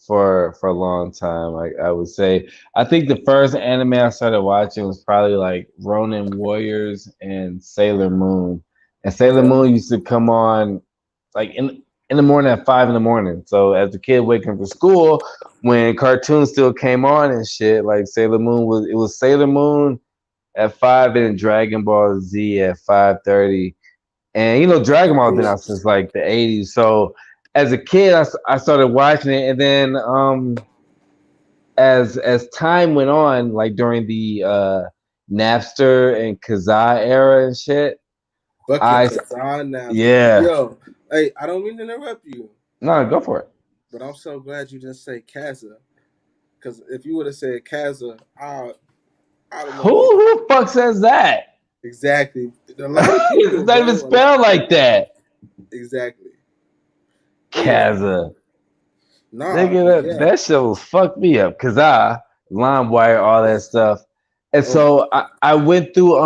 for a long time. Like I would say, I think the first anime I started watching was probably like Ronin Warriors and Sailor Moon. And Sailor Okay. Moon used to come on like in the morning at 5 in the morning. So as a kid waking up for school, when cartoons still came on and shit, like Sailor Moon was Sailor Moon at 5 and Dragon Ball Z at 5:30. And Dragon Ball been out since like the 80s. So as a kid, I started watching it, and then as time went on, like during the Napster and Kazaa era and shit, Fucking I Kazan Napster. yeah, Yo, hey, I don't mean to interrupt you, no, go for it. but I'm so glad you didn't say Kaza. Because if you would have said Kaza, I don't Who know what. who the fuck says that? Exactly. A lot of It's people, not even bro. spelled like that. Exactly. Anyway, Kaza. nah, Nigga, but that, yeah. that shit was fucked me up. Kazaa, LimeWire, all that stuff. And Oh my. so I went through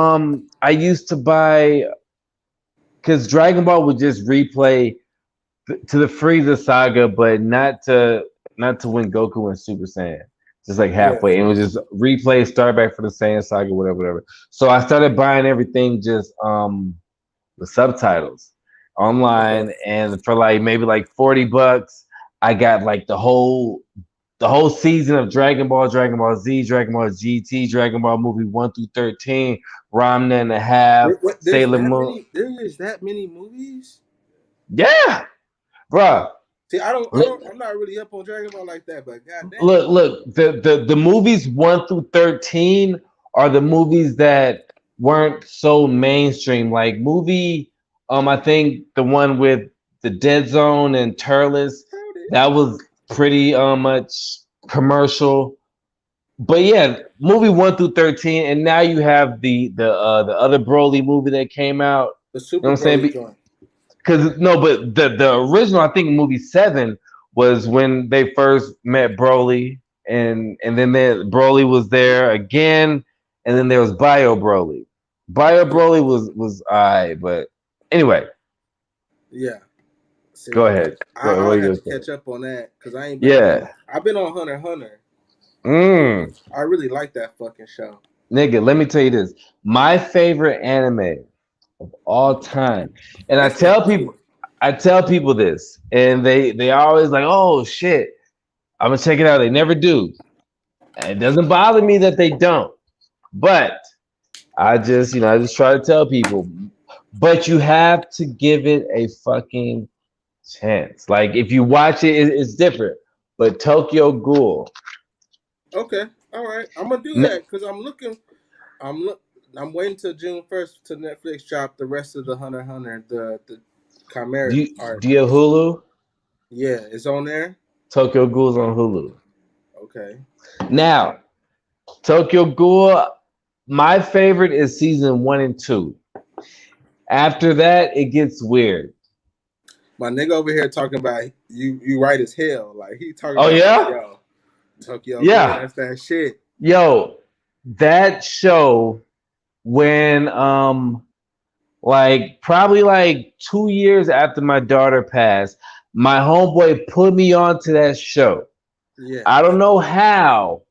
I used to buy because Dragon Ball would just replay to the Frieza saga, but not to when Goku went Super Saiyan. Just like Yeah. halfway. And it was just replay, start back for the Saiyan saga, whatever, whatever. So I started buying everything just with subtitles Okay. online, and for like maybe like $40, I got like the whole season of Dragon Ball, Dragon Ball Z, Dragon Ball GT, Dragon Ball movie 1 through 13, Ramna and a Half, What? There's Sailor that Moon. many. There is that many movies. Yeah, bruh. See, I don't. I Look, don't. I'm not really up on Dragon Ball like that. But goddamn. look. The movies 1 through 13 are the movies that weren't so mainstream. Like I think the one with the Dead Zone and Turles, that was pretty much commercial. But yeah, movie 1 through 13, and now you have the other Broly movie that came out. The You know Super what I'm saying? Broly joint. Because no, but the original, I think movie 7 was when they first met Broly, and then Broly was there again, and then there was Bio Broly. Bio Yeah. Broly was alright, but anyway, Yeah. See, go ahead. What I'll are you have gonna to say? catch up on that because I ain't been on. Yeah. I've been on Hunter x Hunter. Mm. I really like that fucking show. Nigga, let me tell you this. My favorite anime all time. And I S.S tell Hippie. people this, and they always like, oh shit, I'm gonna check it out. They never do. It doesn't bother me that they don't, but I just try to tell people. But you have to give it a fucking chance. Like if you watch it, it's different. But Tokyo Ghoul, Okay. All right. I'm gonna do that because I'm looking. I'm look. I'm waiting till June 1st to Netflix drop the rest of the Hunter x Hunter, the do Chimera you arc. do you have Hulu? Yeah, it's on there. Tokyo Ghoul's on Hulu. Okay. Now, Tokyo Ghoul, my favorite is season 1 and 2. After that, it gets weird. My nigga over here talking about you right as hell. Like he talking Oh about like yeah, yo, Tokyo Ghoul, yeah. that's that shit. Yo, that show when like probably like 2 years after my daughter passed, my homeboy put me onto that show. Yeah. I don't know how,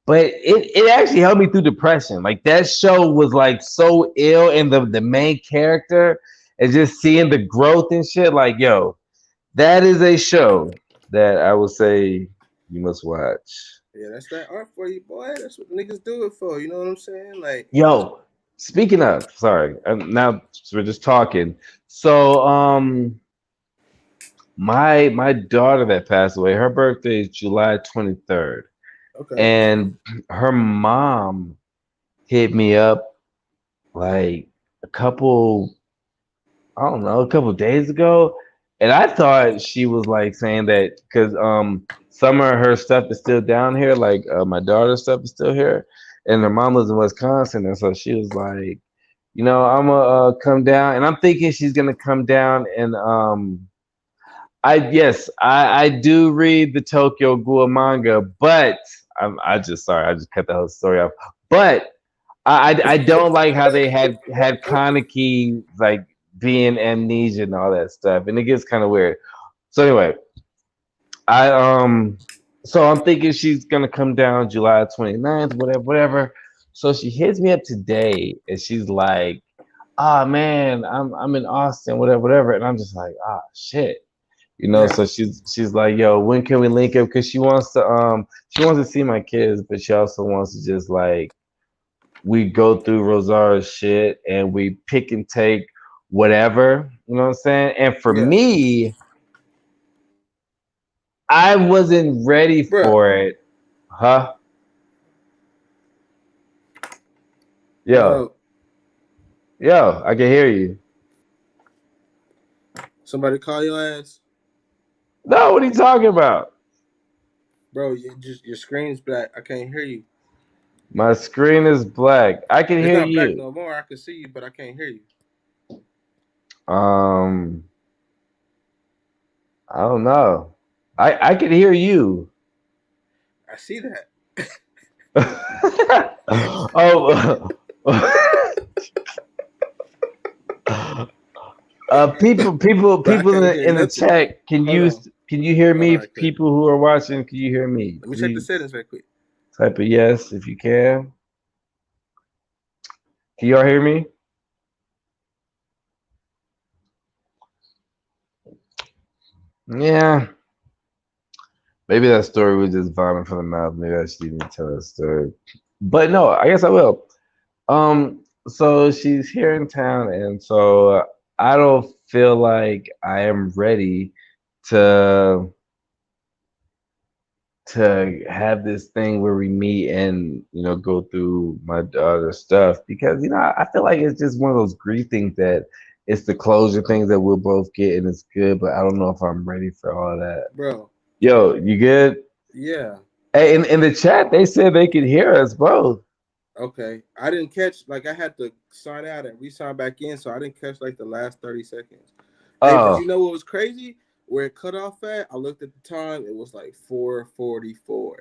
but it actually helped me through depression. Like that show was like so ill, and the main character and just seeing the growth and shit. Like yo, that is a show that I would say you must watch. Yeah, that's that art for you, boy. That's what niggas do it for. You know what I'm saying? Like, Yo, speaking of, sorry, now we're just talking. So, my daughter that passed away, her birthday is July 23rd, okay. and her mom hit me up like a couple, I don't know, a couple days ago, and I thought she was like saying that because some of her stuff is still down here, like my daughter's stuff is still here, and her mom lives in Wisconsin, and so she was like, I'm gonna come down, and I'm thinking she's gonna come down and I do read the Tokyo Ghoul manga, but I just sorry, I just cut the whole story off. But I don't like how they had Kaneki like being amnesia and all that stuff, and it gets kind of weird. So anyway, I so I'm thinking she's gonna come down July 29th, whatever. So she hits me up today, and she's like, "Ah man, I'm in Austin, whatever," and I'm just like, "Ah shit." Yeah. So she's like, yo, when can we link up? Because she wants to see my kids, but she also wants to just like we go through Rosara's shit and we pick and take whatever, you know what I'm saying? And for Yeah. me, I wasn't ready Bruh. for it. Huh? Yo, Yo, I can hear you. somebody call your ass. No, what are you talking about? Bro, your screen's black. I can't hear you. My screen is black. I can It's hear not black you. no more. I can see you, but I can't hear you. Um, I don't know. I can hear you. I see that. Oh, But I people can't hear in the nothing. chat. Hold on. Can you hear Hold on me? right quick. People who are watching, can you hear me? Let me check the Please settings right quick. type a yes if you can. Can y'all hear me? Yeah, maybe that story was just vomit from the mouth. Maybe I should even tell that story. But no, I guess I will. So she's here in town, and so I don't feel like I am ready to have this thing where we meet and go through my daughter's stuff because I feel like it's just one of those grief things that it's the closure things that we'll both get and it's good, but I don't know if I'm ready for all of that. bro. Yo, you good? Yeah. Hey, in the chat they said they could hear us both. Okay. I didn't catch like I had to sign out and re-sign back in, so I didn't catch like the last 30 seconds. Hey, but Oh, you know what was crazy? Where it cut off at, I looked at the time. It was like 4:44.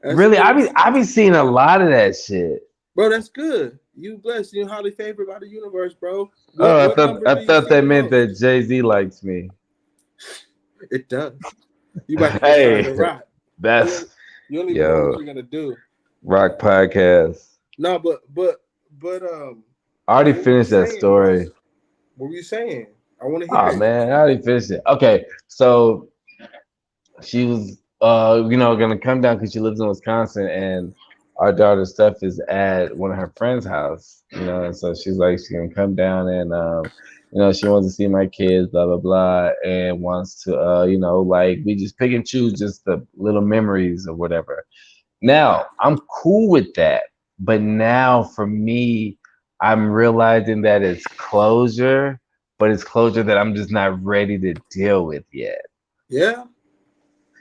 That's a really? little, I be seeing a lot of that shit. bro. That's good. You blessed. You highly favored by the universe, bro. What Oh, what number I do you thought see that the meant most? that Jay-Z likes me. It does. You about to get signed Hey, to rock. You that's you don't even know what yo, you're gonna do. Rock Podcast. No, but I already what were you finished that saying, bro? story. What were you saying? I want to hear Oh it. man, I already finished it. Okay, so she was gonna come down because she lives in Wisconsin and our daughter's stuff is at one of her friends' house, and so she's like she's gonna come down and she wants to see my kids, blah blah blah, and wants to like we just pick and choose just the little memories or whatever. Now, I'm cool with that, but now for me, I'm realizing that it's closure, but it's closure that I'm just not ready to deal with yet. Yeah,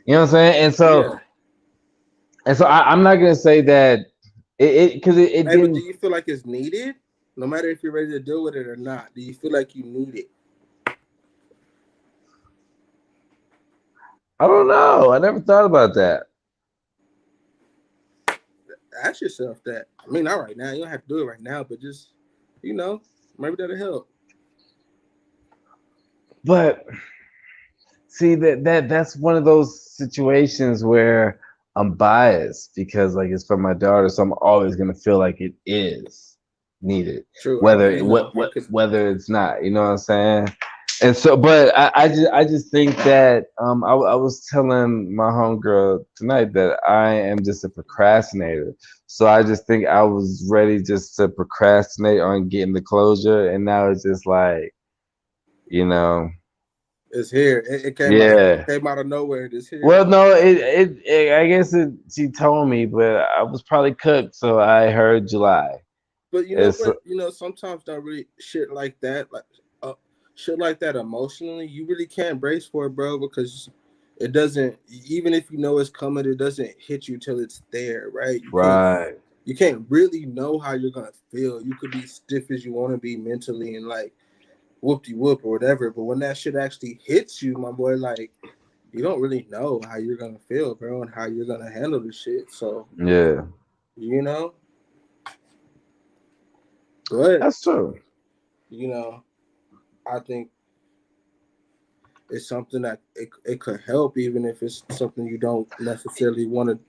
You know what I'm saying? yeah. I'm not gonna say that because it Hey, but do didn't. you feel like it's needed? No matter if you're ready to deal with it or not, do you feel like you need it? I don't know. I never thought about that. Ask yourself that. I mean, not right now. You don't have to do it right now, but just you know, maybe that'll help. But see that's one of those situations where I'm biased because like it's for my daughter, so I'm always gonna feel like it is needed, True. whether I could. whether it's not. You know what I'm saying? And so, but I just think that I was telling my homegirl tonight that I am just a procrastinator. So I just think I was ready just to procrastinate on getting the closure, and now it's just like you know, It's here. It yeah. came out of nowhere. It's here. Well, no, I guess she told me, but I was probably cooked, so I heard July. But you know It's what? You know, sometimes that really shit like that, uh, shit like that emotionally, you really can't brace for it, bro, because it doesn't. Even if you know it's coming, it doesn't hit you till it's there, right? right. You can't really know how you're gonna feel. You could be stiff as you want to be mentally and like whoop de whoop or whatever, but when that shit actually hits you, my boy, like you don't really know how you're gonna feel, bro, and how you're gonna handle the shit. So Yeah, you know, but that's true. you know, I think it's something that it could help, even if it's something you don't necessarily want to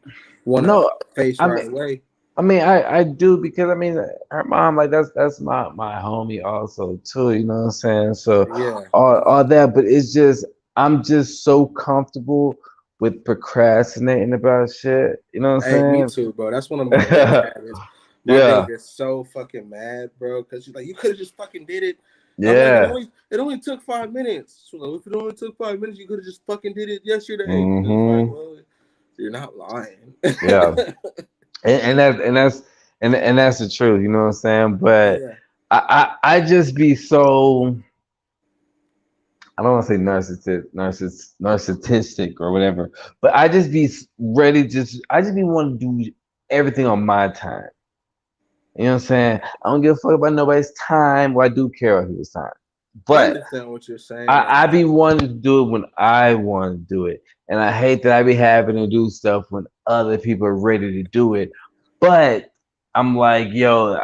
No, face I mean, right away. I do because I mean her mom like that's my homie also too. You know what I'm saying? So Yeah. all that, but it's just I'm just so comfortable with procrastinating about shit. You know what Hey, me I'm too, bro. That's one of my worst saying? habits. My girl Yeah, gets so fucking mad, bro, because she's like, "You could have just fucking did it." I'm like, yeah. it only took 5 minutes. So if it only took 5 minutes, you could have just fucking did it yesterday. And it's like, Hmm. well, you're not lying. Yeah. And that's the truth, you know what I'm saying? But Yeah. I just be so I don't want to say narcissistic or whatever, but I just be ready. I just be want to do everything on my time. You know what I'm saying? I don't give a fuck about nobody's time. Well, I do care about people's time, I but understand what you're saying, I though. be wanting to do it when I want to do it, and I hate that I be having to do stuff when other people are ready to do it. But I'm like, yo,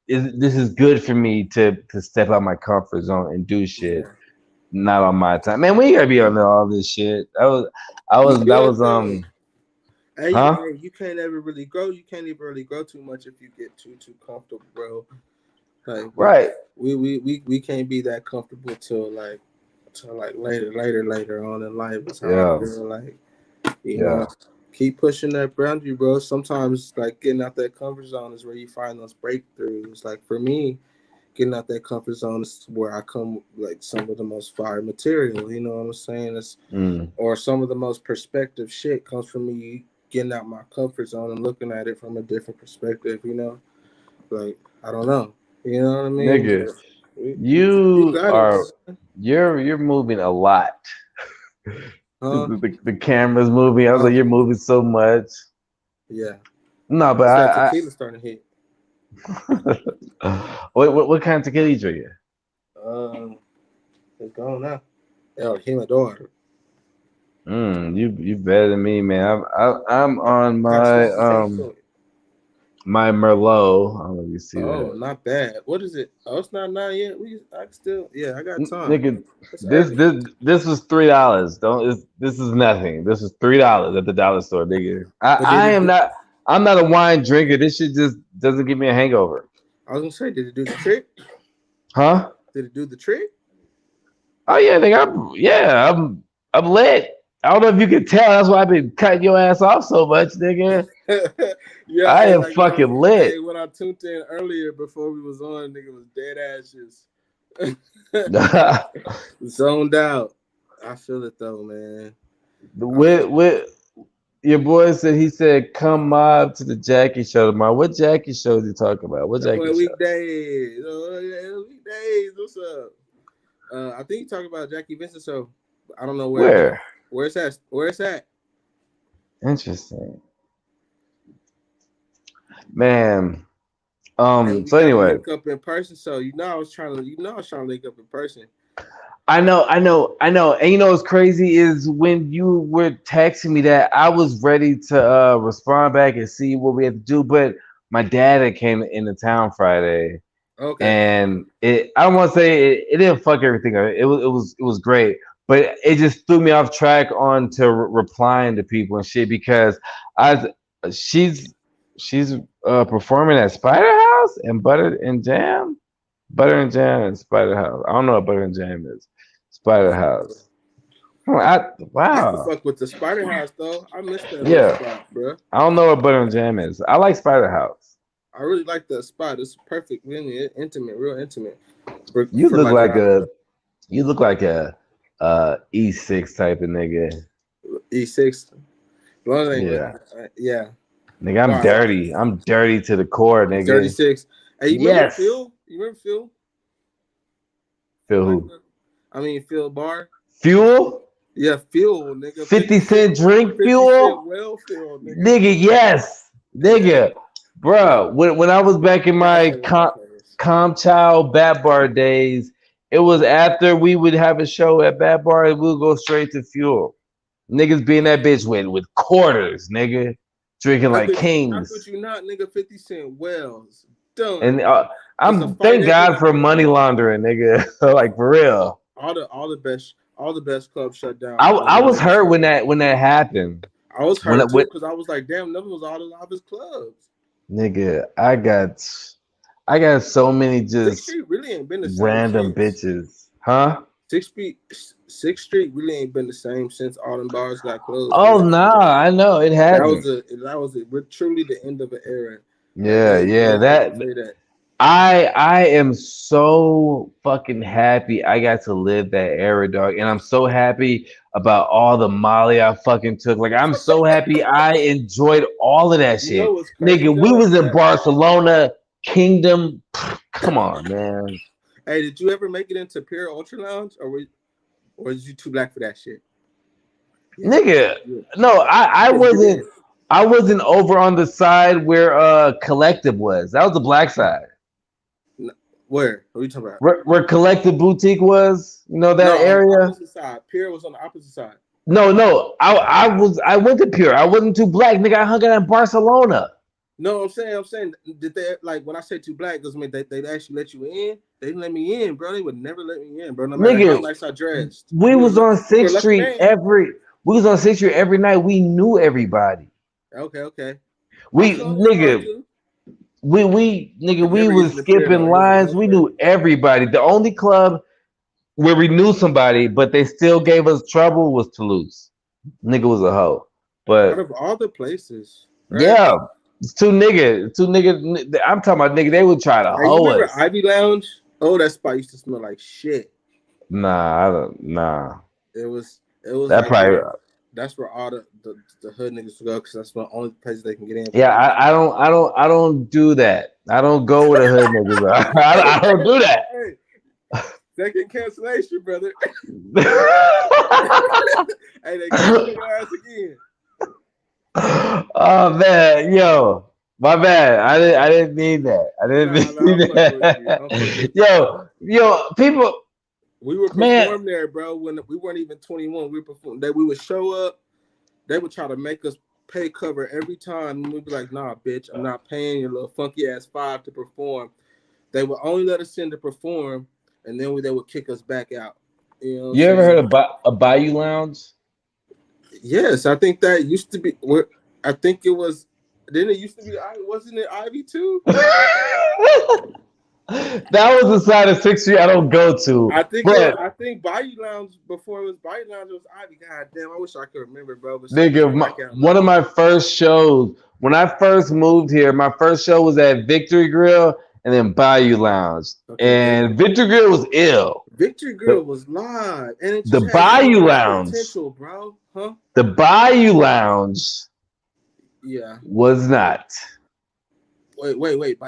this is good for me to step out my comfort zone and do shit. Yeah. Not on my time, man. We gotta be on all this shit. You That should was though. huh? You can't ever really grow. You can't even really grow too much if you get too comfortable, bro. Like Right. we can't be that comfortable So like later on in life is how I Yeah, feel like, you yeah. know, keep pushing that boundary, bro. Sometimes like getting out that comfort zone is where you find those breakthroughs. Like for me, getting out that comfort zone is where I come like some of the most fire material. You know what I'm saying? It's Mm. or some of the most perspective shit comes from me getting out my comfort zone and looking at it from a different perspective. You know, like I don't know. You know what I mean? Nigga, But you you got it, are you're moving a lot. huh? The camera's moving. I was like, Oh you're moving so much. yeah, No, but it's that tequila starting to hit. what kind of tequila you drinking? Um, it's gone now. El Jimador. You better than me, man. I'm on Got my sweet taste to it. my Merlot. I don't know if you see Oh, that. not bad. What is it? Oh, it's not nine yet. I can still, yeah, I got time. Nigga, It's this early. this this was $3. Don't this is nothing. This was $3 at the dollar store, nigga. But did I it am do? not. I'm not a wine drinker. This shit just doesn't give me a hangover, I was gonna say, did it do the trick? huh? Did it do the trick? Oh yeah, nigga. I'm lit. I don't know if you can tell. That's why I've been cutting your ass off so much, nigga. Yeah, I hey, am like when I fucking lit. hey when I tuned in earlier before we was on, nigga was dead ass just zoned out. I feel it though, man. I feel with your boy said he said come mob to the Jackie show tomorrow. What Jackie show is he talking about? What that Jackie boy show? weekdays. Oh, yeah, weekdays. What's up? I think you talking about Jackie Vincent show. I don't know where Where? where it's at. Where it's at. Interesting, man. Hey, we So gotta anyway, link up in person. So I was trying to link up in person. I know. And you know what's crazy is when you were texting me that I was ready to respond back and see what we had to do, but my dad had came into town Friday, Okay. and I don't want to say it didn't fuck everything up. It was great, but it just threw me off track on to replying to people and shit because I she's she's performing at Spider House and Butter and Jam and Spider House. I don't know what Butter and Jam is. Spider House. I can Wow. fuck with the Spider House though. I miss that little Yeah. spot, bro. I don't know what Butter and Jam is. I like Spider House. I really like that spot. It's perfect, really intimate, real intimate. You For look like like a a E6 type of nigga. E6. Long ain't, Yeah. yeah. Nigga, I'm Why? dirty. I'm dirty to the core, nigga. 36. Hey, you remember Yes. Phil? You remember Phil? Phil Black. who? I mean Phil Bar. Fuel? Yeah, Phil, nigga. 50 cent drink 50 Cent fuel? well Phil, nigga. Nigga, yes. Yeah. Nigga. Bruh, when I was back in Yeah, my okay, one of my favorites. Chow Bat Bar days, it was after we would have a show at Bat Bar and we would go straight to Fuel. Niggas being that bitch with quarters, nigga. Drinking like I could kings. you not, nigga, 50 Cent Wells. Done. And It's a I'm fight thank every God for night. money laundering, nigga. Like for real. All the best clubs shut down because I of was niggas hurt fucking. when that happened. I was When hurt too when because I was like, damn, them was all the loudest clubs. nigga, I got so many Sixth just Street really ain't been the same random since. bitches. Huh? Sixth Street, Sixth Street really ain't been the same since all them bars got closed, Oh bro. nah, I know it hasn't. We're truly the end of an era. Like Yeah, yeah. ain't nobody That can say that. I am so fucking happy I got to live that era, dog. And I'm so happy about all the Molly I fucking took. Like I'm so happy I enjoyed all of that You know shit. what's crazy Nigga, we though? was in That Barcelona, Kingdom. Come on, man. hey, did you ever make it into Pure Ultra Lounge, or was you too black for that shit? Yeah, Nigga, yeah. no, I Yeah, you wasn't did. I wasn't over on the side where Collective was. That was the black side. Where? What are you talking about? Where Collective Boutique was, you know that No, on the area? opposite side. Pure was on the opposite side. No. I went to Pure. I wasn't too black, nigga. I hung out in Barcelona. No, I'm saying, did they like when I say too black? Doesn't mean they actually let you in. They didn't let me in, bro. They would never let me in, bro. No matter how Nigga, nice I dressed, we was on you were a Sixth lucky Street man. every night. We knew everybody. Okay. We Barcelona was fun nigga, too. we I nigga, could we never get was into Pure though. skipping It was a lines. hell We for me. knew everybody. The only club where we knew somebody, but they still gave us trouble was Toulouse. Nigga was a hoe. Out But of all the places, right? yeah, it's two niggas. Two niggas. I'm talking about nigga, they would try to Hey, you hoe remember us. Ivy Lounge? Oh, that spot used to smell like shit. Nah, I don't nah. It was That like probably that's where all the hood niggas go because that's the only place they can get in for yeah, weed. I don't do that. I don't go with the hood niggas. I don't do that. Hey, second cancellation, brother. Hey, they cancel your ass again. Oh man, yo, my bad. I didn't mean that. I didn't Nah, I'm mean fucking with you. I'm fucking that. with you, bro. Yo, people, We would man, perform there, bro. When we weren't even 21, we performed. We would show up. They would try to make us pay cover every time. And we'd be like, nah, bitch, I'm not paying your little funky ass $5 to perform. They would only let us in to perform, and then they would kick us back out. You know what I'm you ever heard saying? of a Bayou Lounge? Yes, I think that used to be. I think it was. Didn't it used to be? Wasn't it Ivy too? That was the side of Sixth Street I don't go to, I think it was. but I think Bayou Lounge before it was Bayou Lounge. It was Ivy. God damn, I wish I could remember, bro. But shit nigga, getting whack out one of now. my first shows when I first moved here, my first show was at Victory Grill and then Bayou Lounge, Okay, and Victory Grill was ill. Victory The, Grill was live, and it the just had so Bayou much Lounge, potential, bro. Huh? the Bayou Lounge Yeah. was not. Wait.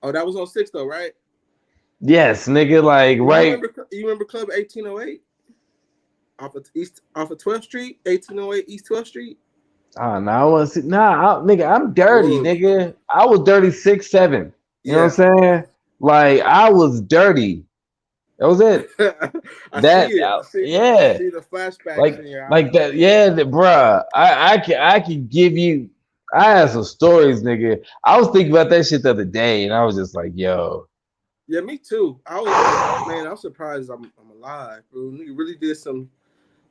Oh, that was on six though, right? Yes, nigga, like You right. remember? You remember Club 1808 off of 12th Street, 1808 East 12th Street. Oh, no, I want to see. Nah, nigga, I'm dirty, Whoa. nigga. I was dirty 6'7". You know Yeah. what I'm saying? Like I was dirty. That was it. I see it. I Yeah, see the flashbacks like in your like eyes. that. Yeah, bruh. I can give you. I have some stories, nigga. I was thinking about that shit the other day, and I was just like, yo, Yeah, me too. I was like, man, I'm surprised I'm alive, bro. Nigga really did some.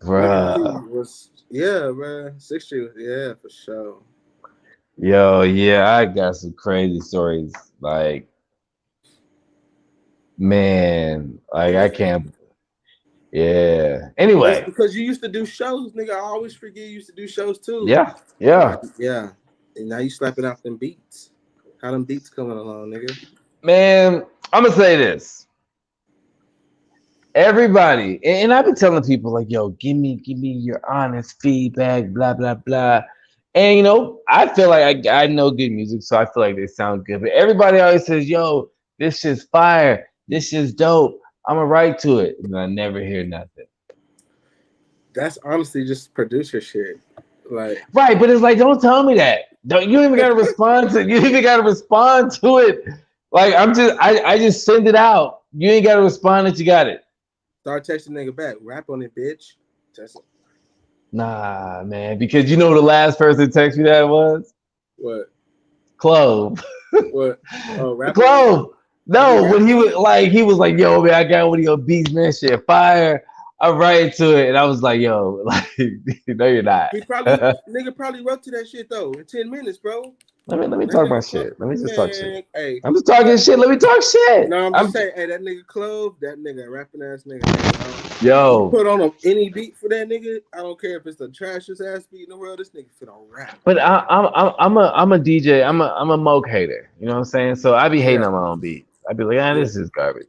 Nigga really bruh. was. Yeah, man. 60. Yeah, for sure. Yo, yeah, I got some crazy stories. Like, man, like I Yeah. can't. Yeah. Anyway, Because you used to do shows, nigga. I always forget you used to do shows too. yeah, yeah. Yeah. And now you slapping out them beats. How them beats coming along, nigga? Man, I'm gonna say this. Everybody, and I've been telling people like, yo, give me your honest feedback, blah, blah, blah. And I feel like I know good music, so I feel like they sound good. But everybody always says, yo, this shit's fire, this shit's dope. I'ma write to it. And I never hear nothing. That's honestly just producer shit. Like, Right, but it's like, don't tell me that. You don't even gotta respond to you don't even gotta respond to it. Like I just send it out. You ain't gotta respond that you got it. start texting nigga back. Rap on it, bitch. That's Nah, man, because you know the last person text me that was what? Clove. What? Oh, rap on it. Clove. Oh, he No, when rapped on it. he was like, yo, man, I got one of your beats, man, shit, fire. I write to it, and I was like, yo, like, no, you're not. He probably nigga probably wrote to that shit though in 10 minutes, bro. Let me That talk my nigga shit. Let me just talk shit. man, hey. I'm just talking shit. Let me talk shit. No, I'm I'm just saying, hey, that nigga Clove, that nigga rapping ass nigga. You yo, put on any beat for that nigga, I don't care if it's the trashiest ass beat in the world, this nigga fit on rap. but I'm a DJ. I'm a Moke hater. You know what I'm saying? So I be hating Yeah, on my own beats. I be like, yeah. this is garbage.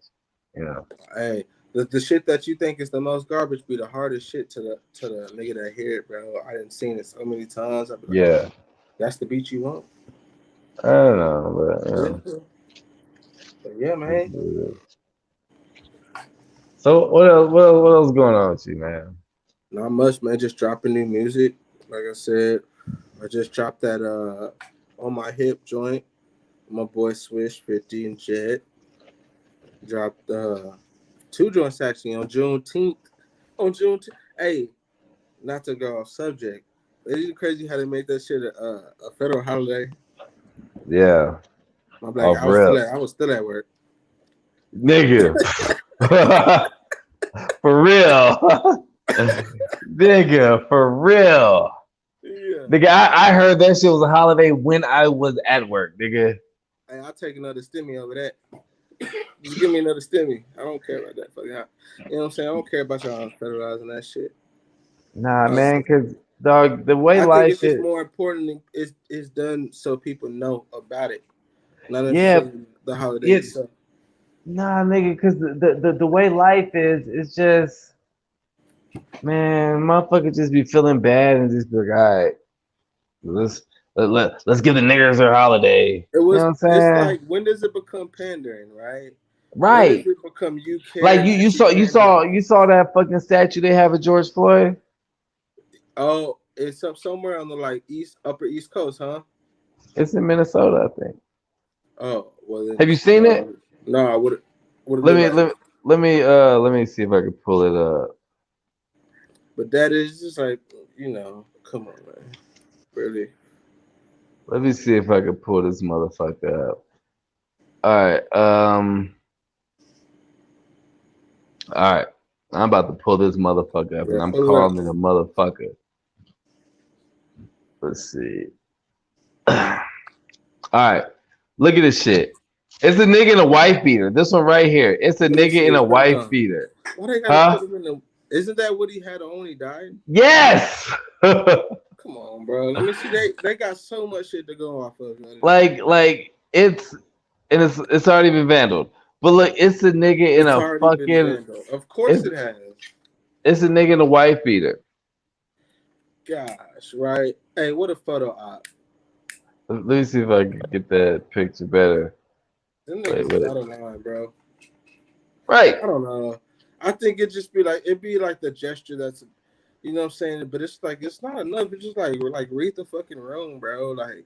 You know? Hey, the shit that you think is the most garbage be the hardest shit to the nigga that hear it, bro. I didn't seen it so many times. I be like, Yeah. that's the beat you want? I don't know, but Yeah. But yeah, man. So what else going on with you, man? Not much, man. Just dropping new music. Like I said, I just dropped that on my hip joint. My boy Swish 50 and Jet dropped two joints actually on Juneteenth. On Juneteenth. Hey, not to go off subject. Isn't it crazy how they made that shit a federal holiday? Yeah. My black, Off real. I was still at work. Nigga. For real. Nigga, for real. Yeah. Nigga, I heard that shit was a holiday when I was at work, nigga. Hey, I'll take another stimmy over that. Just give me another stimmy. I don't care about that fucking. You know what I'm saying? I don't care about y'all federalizing that shit. Nah, Uh, man, because dog, the way I think life it's just is, more important. It's done so people know about it, not yeah, necessarily the holiday yeah, itself. nah, nigga, because the way life is, it's just, man, motherfucker just be feeling bad and just be like, all right, let's let's give the niggers their holiday. It You know was. what I'm It's saying? like, when does it become pandering, right? When does Right. it become you Like care you that you saw you pandering? saw you saw that fucking statue they have of George Floyd. Oh, it's up somewhere on the like upper East Coast, huh? It's in Minnesota, I think. Oh, well then, Have you seen it? no, no. What it Let look me like? let me let me see if I can pull it up. But that is just like, come on, man, really. Let me see if I can pull this motherfucker up. All right. All right. I'm about to pull this motherfucker up, Yeah, and I'm pull it up. calling it a motherfucker. Let's see. All right. Look at this shit. It's a nigga in a wife beater. This one right here. It's a Let me nigga in see. a Hold wife on. beater. Why they gotta put Huh? him in the? Isn't that what he had on when he died? Yes. Come on, bro. Let me see. They got so much shit to go off of, man. like it's and it's already been vandaled. But look, it's a nigga in It's a already been fucking vandal. Of course it's it has. it's a nigga in a wife beater. Gosh, right? Hey, what a photo op. Let me see if I can get that picture better. Them Wait, niggas is wait. out of line, bro. Right. I don't know. I think it'd be like the gesture that's, what I'm saying. But it's like it's not enough. It's just like read the fucking room, bro. Like,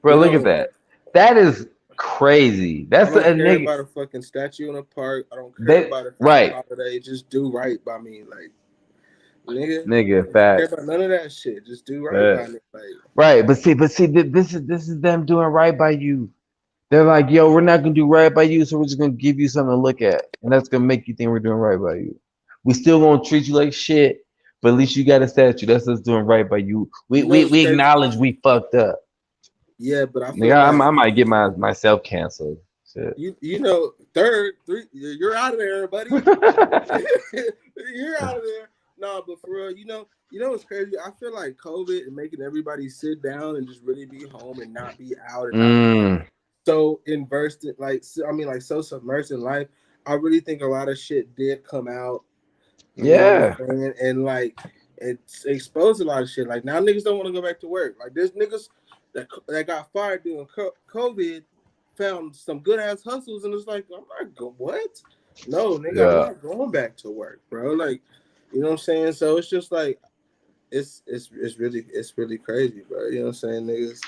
Bro, you look at know, that. That is crazy. I That's a don't care nigga. about a fucking statue in a park. I don't care They about if it's a right, holiday. Just do right by me, like, nigga. nigga, I don't care facts. about none of that shit. Just do right by Facts. me, like. Right, but see, this is them doing right by you. They're like, yo, we're not gonna do right by you, so we're just gonna give you something to look at, and that's gonna make you think we're doing right by you. We still gonna treat you like shit, but at least you got a statue. That's us doing right by you. We You know we, what's we crazy? acknowledge we fucked up. Yeah, but I Nigga, feel like I might get myself canceled. Shit. three, you're out of there, buddy. You're out of there. No, but for real, what's crazy? I feel like COVID and making everybody sit down and just really be home and not be out and not be Mm, so immersed in, like so submersed in life. I really think a lot of shit did come out. You know what I'm yeah. saying? And like it's exposed a lot of shit. Like now niggas don't want to go back to work. Like there's niggas that got fired during COVID found some good ass hustles and it's like, I'm not go what? No, nigga, I'm Yeah. not going back to work, bro. Like, you know what I'm saying? So it's just like it's really crazy, bro. You know what I'm saying, niggas?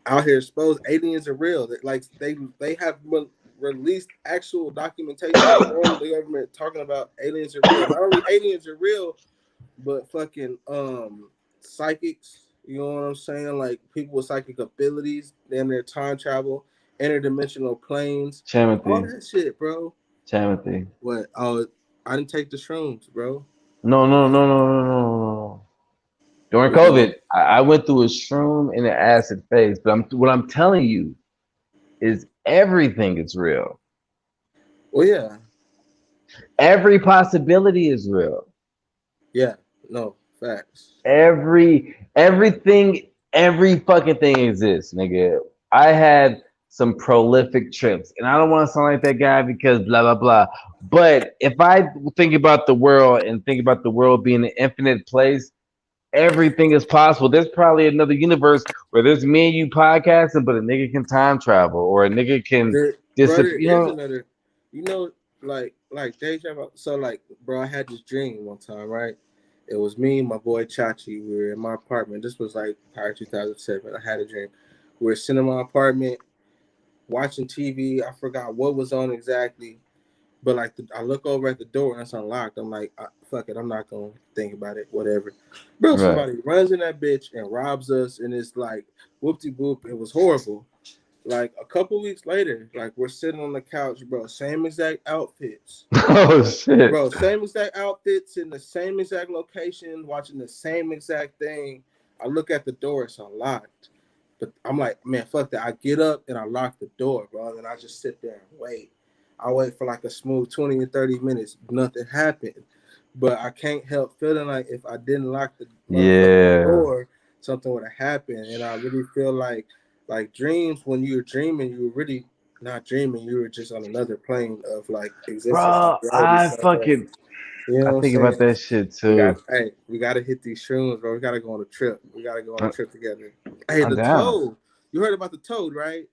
Out here exposed aliens are real. Like they have released actual documentation from the government talking about aliens are real. Not only aliens are real, but fucking psychics. You know what I'm saying? Like people with psychic abilities, damn near time travel, interdimensional planes, all Timothy. that shit, bro. Timothy. What? Oh, I didn't take the shrooms, bro. No, no, no, no, no, no, no. During What you? COVID, I went through a shroom and an acid phase, but what I'm telling you is everything is real. Well, yeah, Every possibility is real. yeah. No facts. Everything, every fucking thing exists, nigga. I had some prolific trips, and I don't want to sound like that guy because blah blah blah. But if I think about the world and think about the world being an infinite place, everything is possible. There's probably another universe where there's me and you podcasting, but a nigga can time travel or a nigga can Brother, disappear. You is know? another, you know, like deja vu. So like, bro, I had this dream one time, right? It was me, my boy Chachi. We were in my apartment. This was like prior 2007. I had a dream. We were sitting in my apartment watching TV. I forgot what was on exactly, but like I look over at the door and it's unlocked. I'm like, fuck it, I'm not gonna think about it. Whatever, bro. Right. Somebody runs in that bitch and robs us, and it's like whoop de whoop. It was horrible. Like a couple weeks later, like we're sitting on the couch, bro. Same exact outfits, Oh shit. bro. Same exact outfits in the same exact location, watching the same exact thing. I look at the door, it's unlocked. But I'm like, man, fuck that. I get up and I lock the door, bro. And then I just sit there and wait. I wait for like a smooth 20 or 30 minutes. Nothing happened. But I can't help feeling like if I didn't lock the motherfucking Yeah, door, something would have happened. And I really feel like dreams, when you were dreaming, you were really not dreaming. You were just on another plane of like existence and bro. reality somewhere. You know I what I'm think about saying? that shit too. We gotta hit these shrooms, bro. We gotta go on a trip. We gotta go on a I'm trip together. Hey, I'm the down. toad. You heard about the toad, right?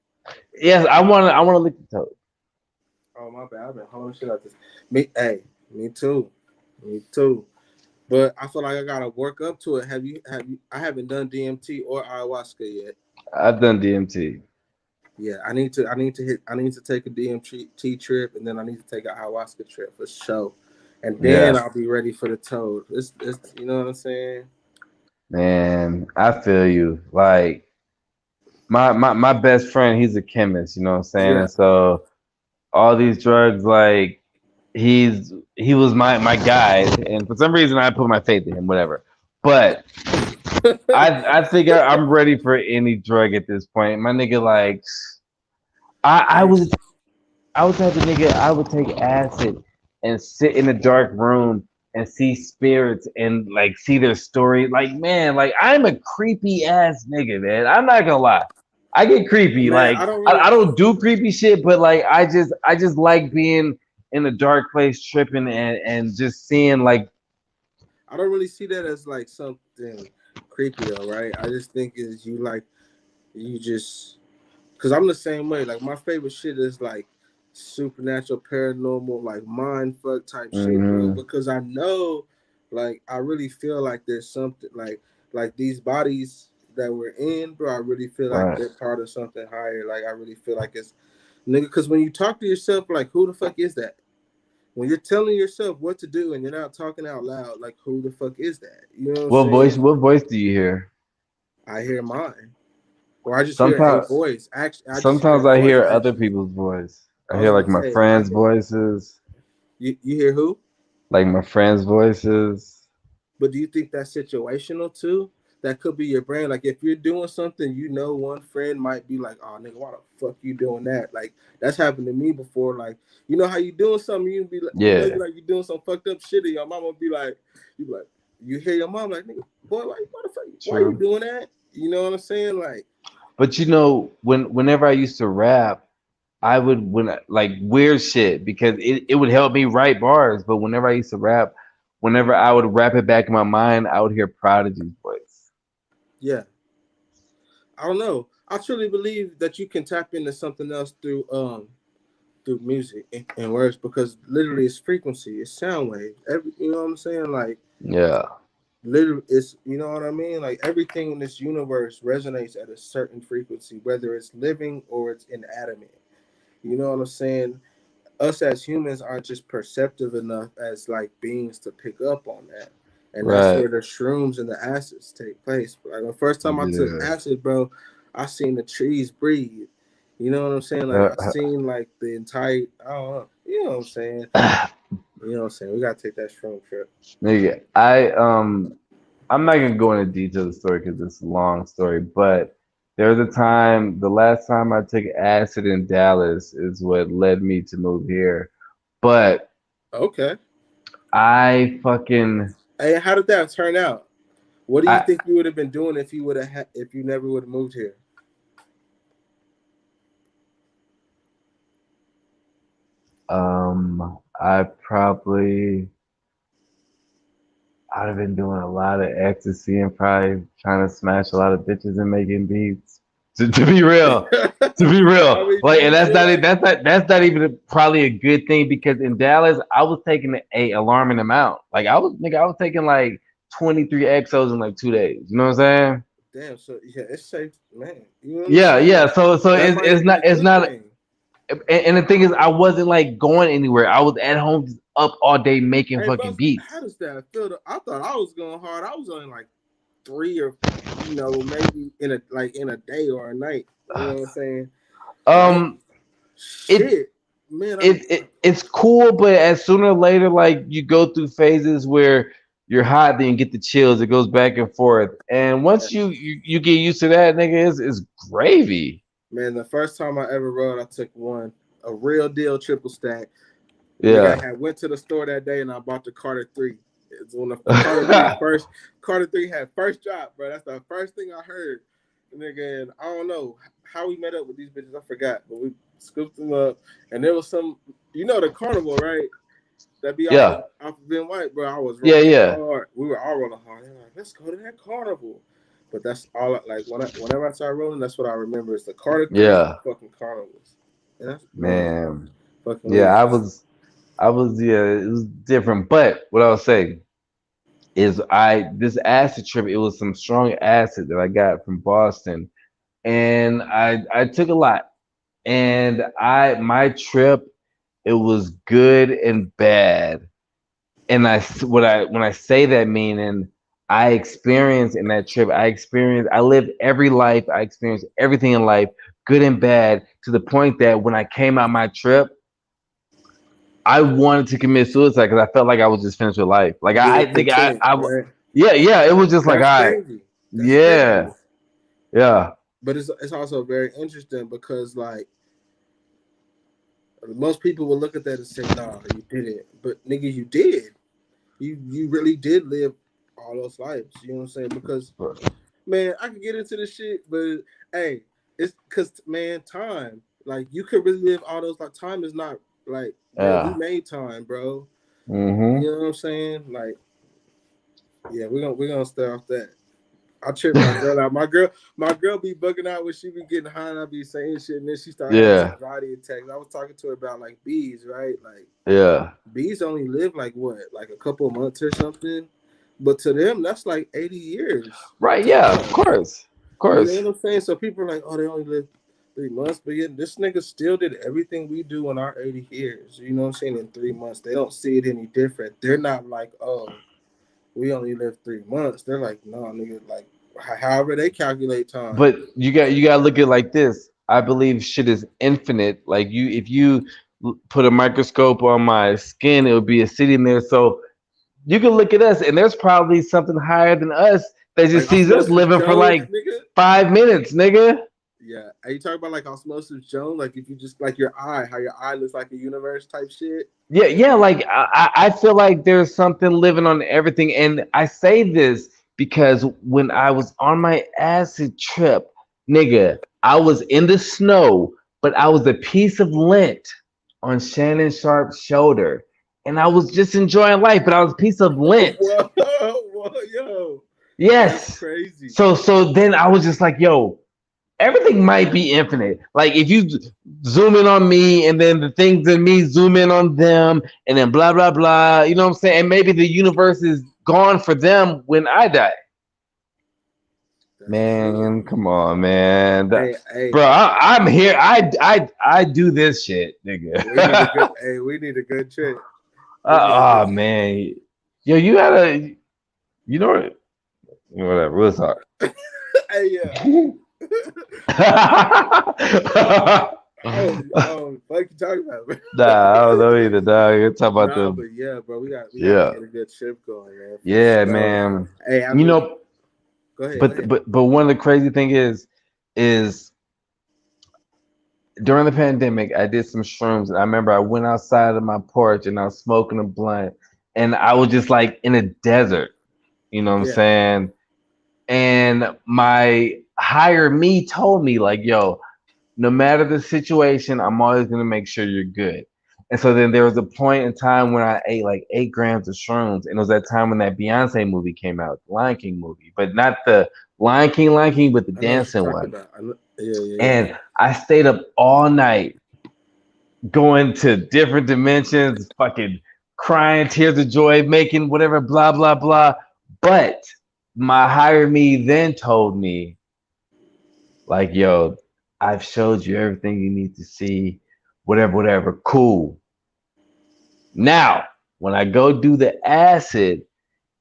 Yes, I wanna lick the toad. Oh my bad. I've been holding shit out this. Me too. Me too. But I feel like I gotta work up to it. Have you I haven't done DMT or ayahuasca yet. I've done DMT. Yeah, I need to take a DMT trip and then I need to take an ayahuasca trip for sure. And then Yeah, I'll be ready for the toad. It's you know what I'm saying? man, I feel you. Like my best friend, he's a chemist. You know what I'm saying? Yeah. And so all these drugs, like he was my guide, and for some reason I put my faith in him. Whatever, but I think I'm ready for any drug at this point. My nigga, like I I was I was the type of nigga I would take acid and sit in a dark room and see spirits and like see their story. Like man, like I'm a creepy ass nigga, man. I'm not gonna lie. I get creepy. man, Like I don't really I don't do creepy shit, but like I just like being in a dark place tripping and just seeing like I don't really see that as like something creepy though, right? I just think is you like you just because I'm the same way. Like my favorite shit is like supernatural, paranormal, like mind fuck type shit, bro. mm-hmm, Because I know, like I really feel like there's something like these bodies that we're in, bro. I really feel like right. they're part of something higher. Like I really feel like it's nigga. Because when you talk to yourself, like who the fuck is that? When you're telling yourself what to do and you're not talking out loud, like who the fuck is that? You know what I'm saying? What voice do you hear? I hear mine, or I just hear a Sometimes voice. Actually, I just hear sometimes a I voice. hear other Actually, people's voice. I I hear was like gonna my say, I friends' hear voices. you hear who? Like my friends' voices. But do you think that's situational too? That could be your brain. Like if you're doing something, you know, one friend might be like, "Oh, nigga, why the fuck you doing that?" Like that's happened to me before. Like you know how you doing something, you be like, you know, you Yeah. like you doing some fucked up shit, and your mama be like, you hear your mom like, "Nigga, boy, why the fuck, why you True. doing that?" You know what I'm saying? Like, But you know, whenever I used to rap, I would like weird shit because it would help me write bars. But whenever I used to rap, whenever I would rap it back in my mind, I would hear Prodigy's voice. yeah, I don't know. I truly believe that you can tap into something else through music and words because literally it's frequency, it's sound waves. You know what I'm saying? Like Yeah. literally, it's you know what I mean. Like everything in this universe resonates at a certain frequency, whether it's living or it's inanimate. You know what I'm saying? Us as humans aren't just perceptive enough as like beings to pick up on that. And that's Right. where the shrooms and the acids take place. Like the first time I took Yeah. acid, bro, I seen the trees breathe. You know what I'm saying? Like I seen like the entire I don't know. You know what I'm saying? You know what I'm saying? We gotta take that shroom trip. Nigga, I'm not gonna go into detail of the story because it's a long story, but there was a time, the last time I took acid in Dallas is what led me to move here. But Okay. I fucking Hey, how did that turn out? What do you I think you would have been doing if you would have if you never would have moved here? I probably I'd have been doing a lot of ecstasy and probably trying to smash a lot of bitches and making beats. To be real, to be I real, mean, do like, and you feel like that's not even probably a good thing because in Dallas I was taking a alarming amount. Like I was taking like 23 exos in like 2 days. You know what I'm saying? damn? So yeah, it's safe, man. You know what I'm Yeah, saying? yeah. Like So that might it's be not a good thing. and the thing is I wasn't like going anywhere. I was at home just up all day making Hey, fucking bro, how beats. does that feel? I thought I was going hard. I was only like three or maybe in a day or a night. You know what I'm saying? Man, Um, it shit, man. it's cool, but as sooner or later, like you go through phases where you're hot, then you get the chills. It goes back and forth, and once you get used to that, nigga, it's gravy. Man, the first time I ever rode, I took one, a real deal triple stack. Nigga, I Yeah. had went to the store that day and I bought the Carter 3. It's when the Carter 3 had first drop, bro. That's the first thing I heard. Nigga, and I don't know how we met up with these bitches. I forgot, but we scooped them up, and there was some, the carnival, right? That be Yeah. off of Ben White, bro. I was Yeah. rolling Yeah. hard. We were all rolling hard. They're like, let's go to that carnival. But that's all. Whenever I start rolling, that's what I remember is the Carter 3 and Yeah. the fucking carnivals. And that's, man, Man. fucking Yeah. lit. I was. Yeah. It was different, but what I was saying is, this acid trip. It was some strong acid that I got from Boston, and I took a lot, and my trip, it was good and bad. And when I say that, meaning I experienced in that trip, I lived every life, I experienced everything in life, good and bad, to the point that when I came out my trip, I wanted to commit suicide because I felt like I was just finished with life. Like You were I think content, I right? yeah, yeah, it was just like, That's all right, crazy. That's crazy. yeah, yeah, But it's also very interesting because like most people will look at that and say, "Nah, you didn't." But nigga, you did. You really did live all those lives. You know what I'm saying? Because man, I could get into this shit, but hey, it's because man, time. Like you could really live all those. Like time is not like, bro. We yeah. made time, bro. Mm-hmm. You know what I'm saying? Like, yeah, we're gonna stay off that. I trip my girl out. My girl be bugging out when she be getting high and I be saying shit, and then she start having Yeah, anxiety attacks. I was talking to her about like bees, right? Like yeah. bees only live like what, like a couple of months or something. But to them, that's like 80 years Right, to yeah, of them. course, of You know course. what I'm saying? So people are like, oh, they only live 3 months. But yeah, this nigga still did everything we do in our 80 years. You know what I'm saying? In 3 months. They don't see it any different. They're not like, oh, we only live 3 months. They're like, no, nigga, like however they calculate time. But you got to look at it like this. I believe shit is infinite. Like if you put a microscope on my skin, it would be a city in there. So you can look at us, and there's probably something higher than us that just Like sees us Osmosis living for Jones, like nigga. 5 minutes, nigga. Yeah. Are you talking about like Osmosis Jones? Like if you just like your eye, how your eye looks like a universe type shit? Yeah, yeah. Like I feel like there's something living on everything, and I say this because when I was on my acid trip, nigga, I was in the snow, but I was a piece of lint on Shannon Sharp's shoulder, and I was just enjoying life, but I was a piece of lint. Whoa, whoa, yo. That's Yes. crazy. So then I was just like, yo, everything might be infinite. Like if you zoom in on me and then the things in me zoom in on them and then blah blah blah, you know what I'm saying? And maybe the universe is gone for them when I die. That's true. Man, come on, man. Hey, Bro, I'm here. I do this shit, nigga. we need a good trip. We need a good Oh man. Yo, you gotta, you know what? Whatever, we'll talk. hey, yeah. What you talking about, man? Nah, I don't know either, dog. You're talking about Nah, the but yeah, bro, we gotta yeah. get a good trip going, man. For Yeah, sure. man. Hey, I You mean, know, go ahead, go but ahead. but but one of the crazy thing is during the pandemic, I did some shrooms, and I remember I went outside of my porch and I was smoking a blunt, and I was just like in a desert. You know what I'm Yeah, saying? And my higher me told me like, "Yo, no matter the situation, I'm always gonna make sure you're good." And so then there was a point in time when I ate like 8 grams of shrooms, and it was that time when that Beyonce movie came out, the Lion King movie, but not the Lion King, but the I know what you're dancing talking one. about. Yeah, yeah, yeah. And I stayed up all night going to different dimensions, fucking crying tears of joy, making whatever, blah, blah, blah. But my higher me then told me, like, yo, I've showed you everything you need to see, whatever, whatever. Cool. Now, when I go do the acid,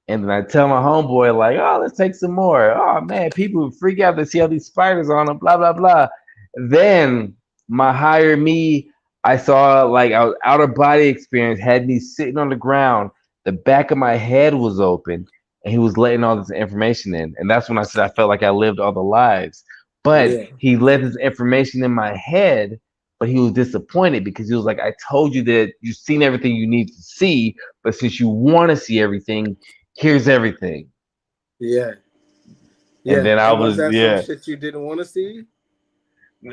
and then I tell my homeboy, like, oh, let's take some more. Oh man, people freak out to see all these spiders on them, blah, blah, blah. Then my higher me, I saw like I was out of body experience, had me sitting on the ground. the back of my head was open, and he was letting all this information in. And that's when I said I felt like I lived all the lives. But Yeah, he let this information in my head, but he was disappointed because he was like, I told you that you've seen everything you need to see, but since you want to see everything, here's everything. yeah, And yeah. then I And was was, that some yeah. shit you didn't want to see?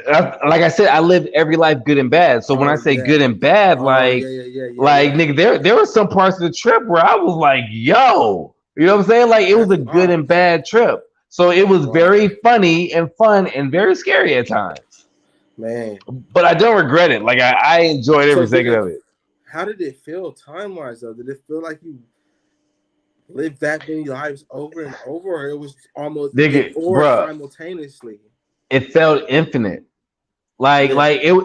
Like I said, I lived every life good and bad. So when I Oh say yeah. good and bad, Oh yeah, yeah, yeah, yeah, like yeah. nigga, there were some parts of the trip where I was like, yo, you know what I'm saying? Like it was That's a good and wild. bad trip. So it That's was wild, very funny and fun and very scary at times. man. But I don't regret it. Like I enjoyed So every did second it? of it. How did it feel time wise though? Did it feel like you lived that many lives over and over, or it was almost it Nigga, or bruh, simultaneously? it felt infinite. Yeah.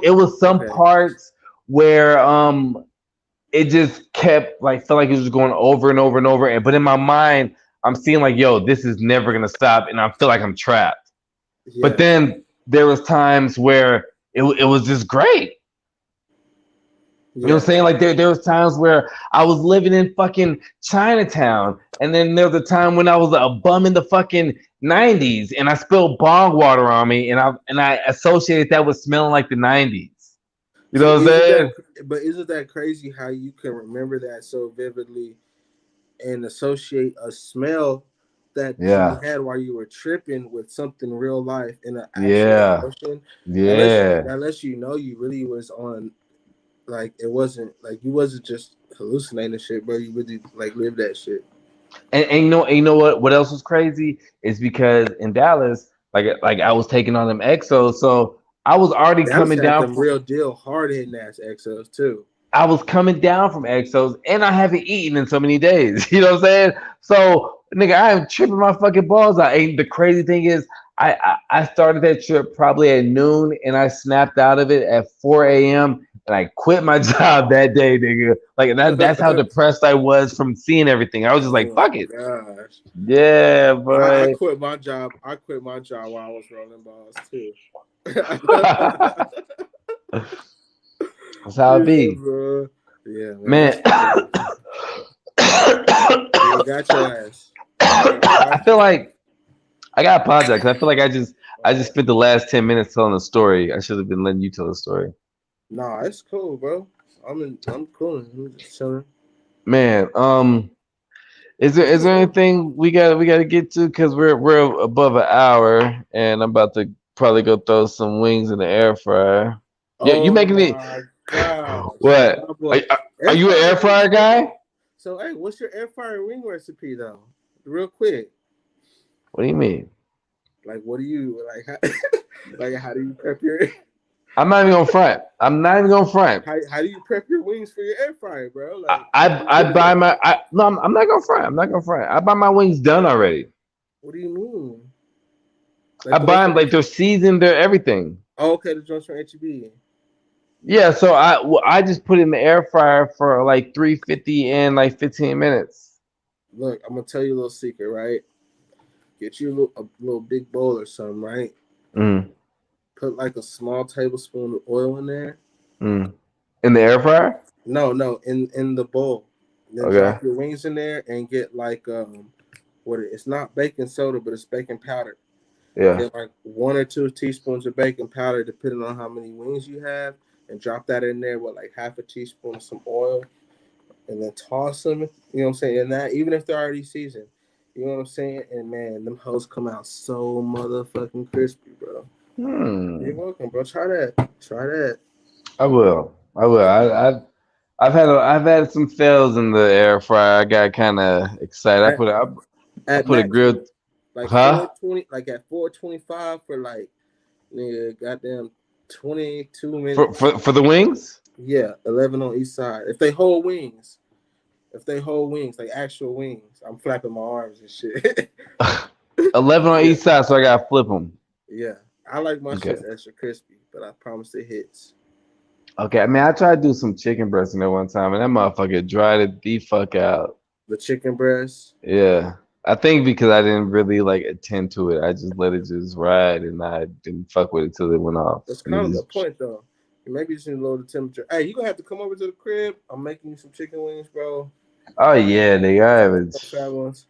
It was some Okay. parts where it just kept like felt like it was just going over and over and over. And but in my mind, I'm seeing like, yo, this is never gonna stop, and I feel like I'm trapped. But Yeah. then there was times where it was just great. You know what I'm Yeah. saying? Like there was times where I was living in fucking Chinatown, and then there was a time when I was a bum in the fucking '90s, and I spilled bong water on me, and I associated that with smelling like the '90s. You See, know what I'm saying? isn't that crazy how you can remember that so vividly and associate a smell that you Yeah, had while you were tripping with something real life in an actual yeah, emotion? yeah. That lets you know you really was on, like it wasn't like you wasn't just hallucinating shit, bro. You really like lived that shit. And you know what else was crazy is because in Dallas, like I was taking on them exos, so I was already Dallas coming had down them from real deal hard hitting ass exos too. exos, and I haven't eaten in so many days. You know what I'm saying? So nigga, I am tripping my fucking balls out. And the crazy thing is, I started that trip probably at noon, and I snapped out of it at 4 a.m. and I quit my job that day, nigga. Like that's how depressed I was from seeing everything. I was just like, Oh fuck my it. gosh. Yeah, I boy. quit my job. I quit my job while I was rolling balls too. That's how it Yeah, be, bro. Yeah, man, that's man. crazy. Yeah, it got your ass. It I got feel you. like I gotta apologize because I feel like I just spent the last 10 minutes telling a story. I should have been letting you tell the story, Nah, it's cool, bro. I'm cool. I'm just chilling. man. Is there anything we got to get to? Because we're above an hour, and I'm about to probably go throw some wings in the air fryer. Yeah, you Oh making me my gosh. what? My boy. Are Air you an fryer air wings fryer good guy? though. So hey, what's your air fryer wing recipe though? Real quick. What do you mean? Like what do you like how, like how do you prep your I'm not even gonna front. I'm not even gonna front. how do you prep your wings for your air fryer, bro? Like I buy my no. I'm not gonna front. I'm not gonna front. I buy my wings done already. what do you mean? I Like the ones buy them from like they're seasoned. They're everything. oh, okay, the joints from HEB. Yeah. So I just put it in the air fryer for like 350 in like 15 minutes. Look, I'm gonna tell you a little secret, right? Get you a little big bowl or something, right? Mm, Put like a small tablespoon of oil in there. mm. In the air fryer. No, in the bowl. Then Okay. drop your wings in there and get like it's not baking soda, but it's baking powder. Yeah. Get like 1 or 2 teaspoons of baking powder, depending on how many wings you have, and drop that in there with like half a teaspoon of some oil, and then toss them. You know what I'm saying? And that even if they're already seasoned, you know what I'm saying? And man, them hoes come out so motherfucking crispy, bro. You're Hmm. welcome, bro. Try that. Try that. I will. I will. I've had some fails in the air fryer. I got kind of excited. At, I at put a max, grilled. like Huh? 420, like at 425 for like nigga, goddamn 22 For minutes. the wings? Yeah, 11 on each side. If they hold wings, like actual wings, I'm flapping my arms and shit. 11 on Yeah, each side, so I gotta flip them. yeah. I like my Okay. shit extra crispy, but I promise it hits. Okay. I mean, I tried to do some chicken breast in there one time, and that motherfucker dried it the fuck out. The chicken breast. Yeah. I think because I didn't really like attend to it, I just let it just ride, and I didn't fuck with it till it went off, That's and it kind of the just. point, though. You maybe just need to lower the temperature. Hey, you gonna have to come over to the crib. I'm making you some chicken wings, bro. Oh yeah, nigga. I haven't. Those fat ones.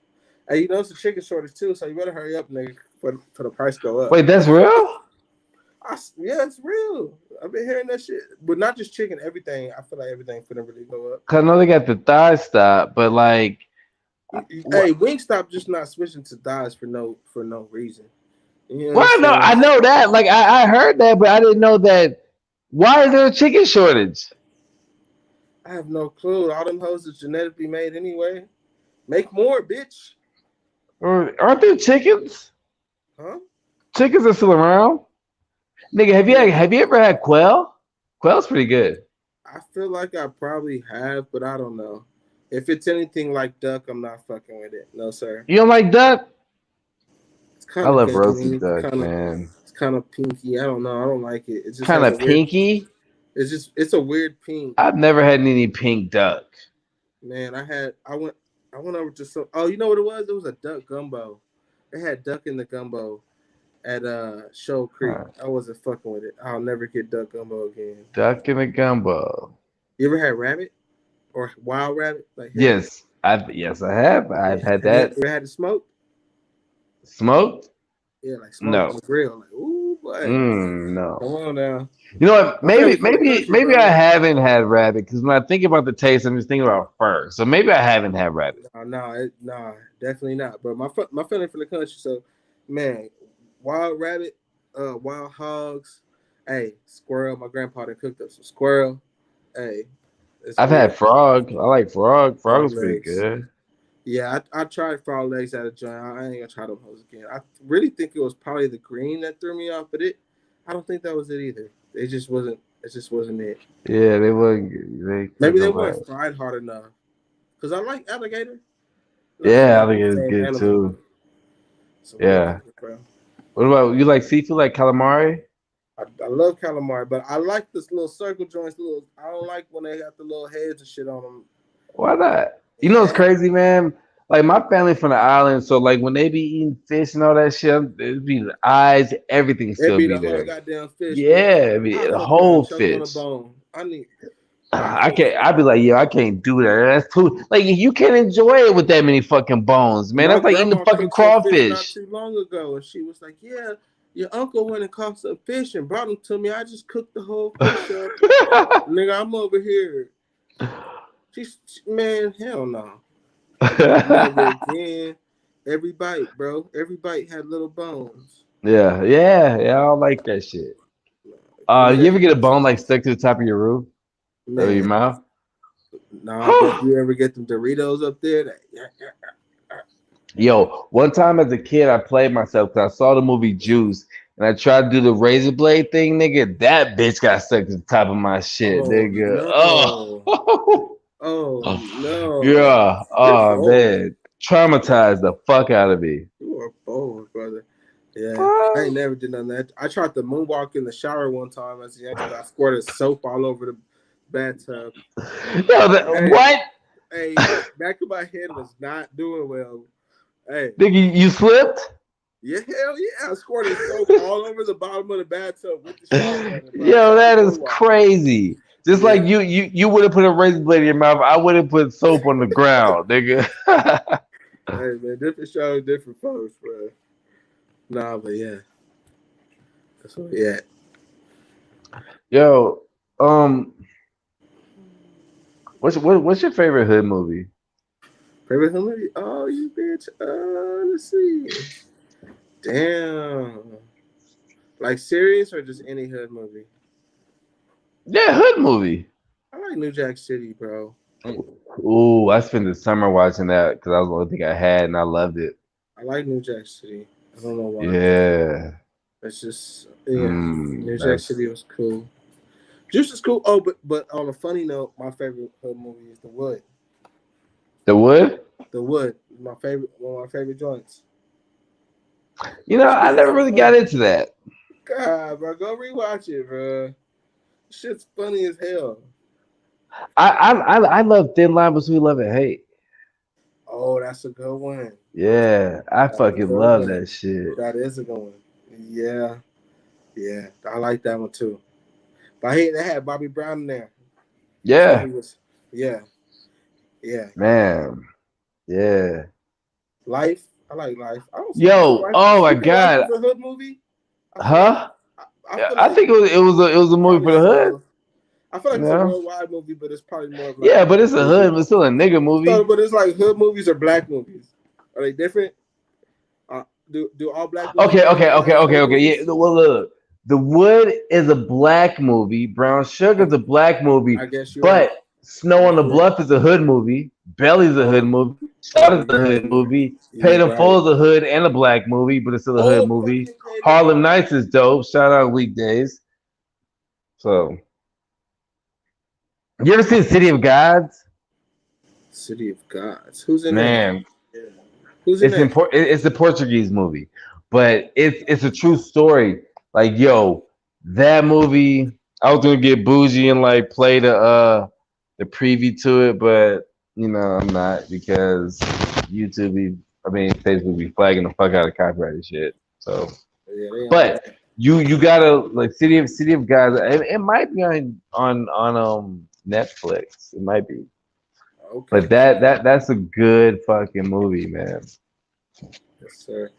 Hey, you know it's a chicken shortage too, so you better hurry up, nigga, for the price go up. Wait, that's real? Yeah, it's real. I've been hearing that shit, but not just chicken. Everything. I feel like everything finna really go up. Cause I know they got the thigh stop, but like, Hey, what? Wingstop just not switching to thighs for no reason. You know what I'm Well, no, saying? I know that. Like, I heard that, but I didn't know that. Why is there a chicken shortage? I have no clue. All them hoes is genetically made anyway. Make more, bitch. Or aren't there chickens? Huh? Chickens are still around. Nigga, Yeah. have you ever had quail? Quail's pretty good. I feel like I probably have, but I don't know. If it's anything like duck, I'm not fucking with it. No, sir. You don't like duck? It's I kind of love roasted gamey. duck, man. It's kind of pinky. I don't know. I don't like it. It just Kind has a of weird. pinky. It's a weird pink. I've never had any pink duck. Man, I went over to some. Oh, you know what it was? It was a duck gumbo. They had duck in the gumbo at Shoal Creek. Huh. I wasn't fucking with it. I'll never get duck gumbo again. Duck in a gumbo. You ever had rabbit or wild rabbit like hell? Yes, I have. I've Yeah. had Have you that. ever had it smoked? Smoked? Yeah, like smoked on No. the grill. Like, ooh, boy, No. come on now. You know what? My family from the country, Maybe I bro. haven't had rabbit because when I think about the taste, I'm just thinking about fur. So maybe I haven't had rabbit. No, definitely not. But my family from the country, so man, wild rabbit, wild hogs, hey, squirrel. My grandpa done cooked up some squirrel. Hey, it's I've real. had frog. I like frog. Frog Frog is pretty legs. good. Yeah, I tried frog legs at a joint. I ain't gonna try them hoes again. I really think it was probably the green that threw me off, but I don't think that was it either. It just wasn't. It just wasn't it. Yeah, they wouldn't. They Maybe couldn't they go weren't right. fried hard enough. Cause I like alligator. Not Yeah, I not think the it's same good animal, but too. it's a little Yeah. different, bro. What about you? Like seafood, like calamari? I love calamari, but I like this little circle joints. Little, I don't like when they got the little heads and shit on them. Why not? You know what's Yeah, crazy, man? Like my family from the island, so like when they be eating fish and all that shit, it'd be the eyes, everything it still be be the whole there. goddamn fish, bro. Yeah, it'd be I the fuck around, whole choke on a fish. bone. I I can't. can't. I'd be like, I can't do that. That's too. Like you can't enjoy it with that many fucking bones, man. My That's like eating the grandma fucking cooked some fish not crawfish. too long ago, and she was like, "Yeah, your uncle went and caught some fish and brought them to me. I just cooked the whole fish up, nigga. I'm over here. Man, hell no, never again. Every bite, bro. Every bite had little bones. Yeah. I don't like that shit. Give me You that ever get a shit, bone like stuck to the top of your roof or your man. mouth? Nah, but you ever get them Doritos up there? Yo, one time as a kid, I played myself because I saw the movie Juice and I tried to do the razor blade thing, nigga. That bitch got stuck to the top of my shit, Oh nigga. no! Oh, Oh no! yeah. You're Oh, bold. man. Traumatized the fuck out of me. You are bold, brother. Yeah, I What? ain't never did none of that. I tried to moonwalk in the shower one time as a youngster. I squirted soap all over the bathtub. Yo, Hey, what? hey, back of my head was not doing well. Hey, Nigga, you slipped? yeah, hell yeah. I squirted soap all over the bottom of the bathtub with the shower running, bro. I Yo, tried to that is moonwalk. crazy. Just like Yeah. you would have put a razor blade in your mouth, I would have put soap on the ground, nigga. Hey, man, different shows, different folks, bro. Nah, but yeah. That's what we at. Yo, what's your favorite hood movie? Favorite movie? Oh, you bitch. Let's see. Damn. Like serious or just any hood movie? Yeah, hood movie. I like New Jack City, bro. Ooh, I spent the summer watching that because that was the only thing I had and I loved it. I like New Jack City. I don't know why. Yeah. It's just yeah. New Jack That's City was cool. Juice is cool. Oh, but on a funny note, my favorite hood movie is The Wood. the wood. The Wood is my favorite. One of my favorite joints. You know, I Shit is never really got funny. into that. God, bro, go rewatch it, bro. Shit's funny as hell. I love Thin Line Between Love and Hate. Oh, that's a good one. Yeah, I That's a fucking good love one. that shit. That is a good one. Yeah, yeah, I like that one too. But I hate they had Bobby Brown in there. That's when Yeah. he was. Yeah, Yeah, Man, yeah. Life. I like Life. I don't. You think Yo, Life? oh my You think Life God. was a hood movie? I feel like. Huh? I feel I like think it was a movie probably for the like a hood. world. I feel like You it's a know? worldwide movie, but it's probably more of like Yeah, a but it's a movie. hood, but still a nigga So, movie. but it's like hood movies or black movies. Are they different? Do all black movies Okay, count okay, okay, as okay, hood okay. Yeah, movies? well, look, The Wood is a black movie. Brown I, Sugar's a black movie, I guess you're right. but I Snow on guess the you're right. Bluff is a hood movie. Belly's a hood Oh, movie. Shot oh, is a hood movie. you're Paid in right. Full is a hood and a black movie, but it's still a hood Oh, movie. fucking Paid in Harlem Full. Nights is dope. Shout out Weekdays. So, you ever seen City of Gods? City of Gods. Who's in that? Man, Who's in that? It's a Portuguese movie, but it's a true story. Like, yo, that movie. I was gonna get bougie and like play the preview to it, but I'm not because Facebook be flagging the fuck out of copyrighted shit. So, Yeah, they on but that. you gotta like City of God. It might be on Netflix. It might be, but Okay. that's a good fucking movie, man. Yes, sir.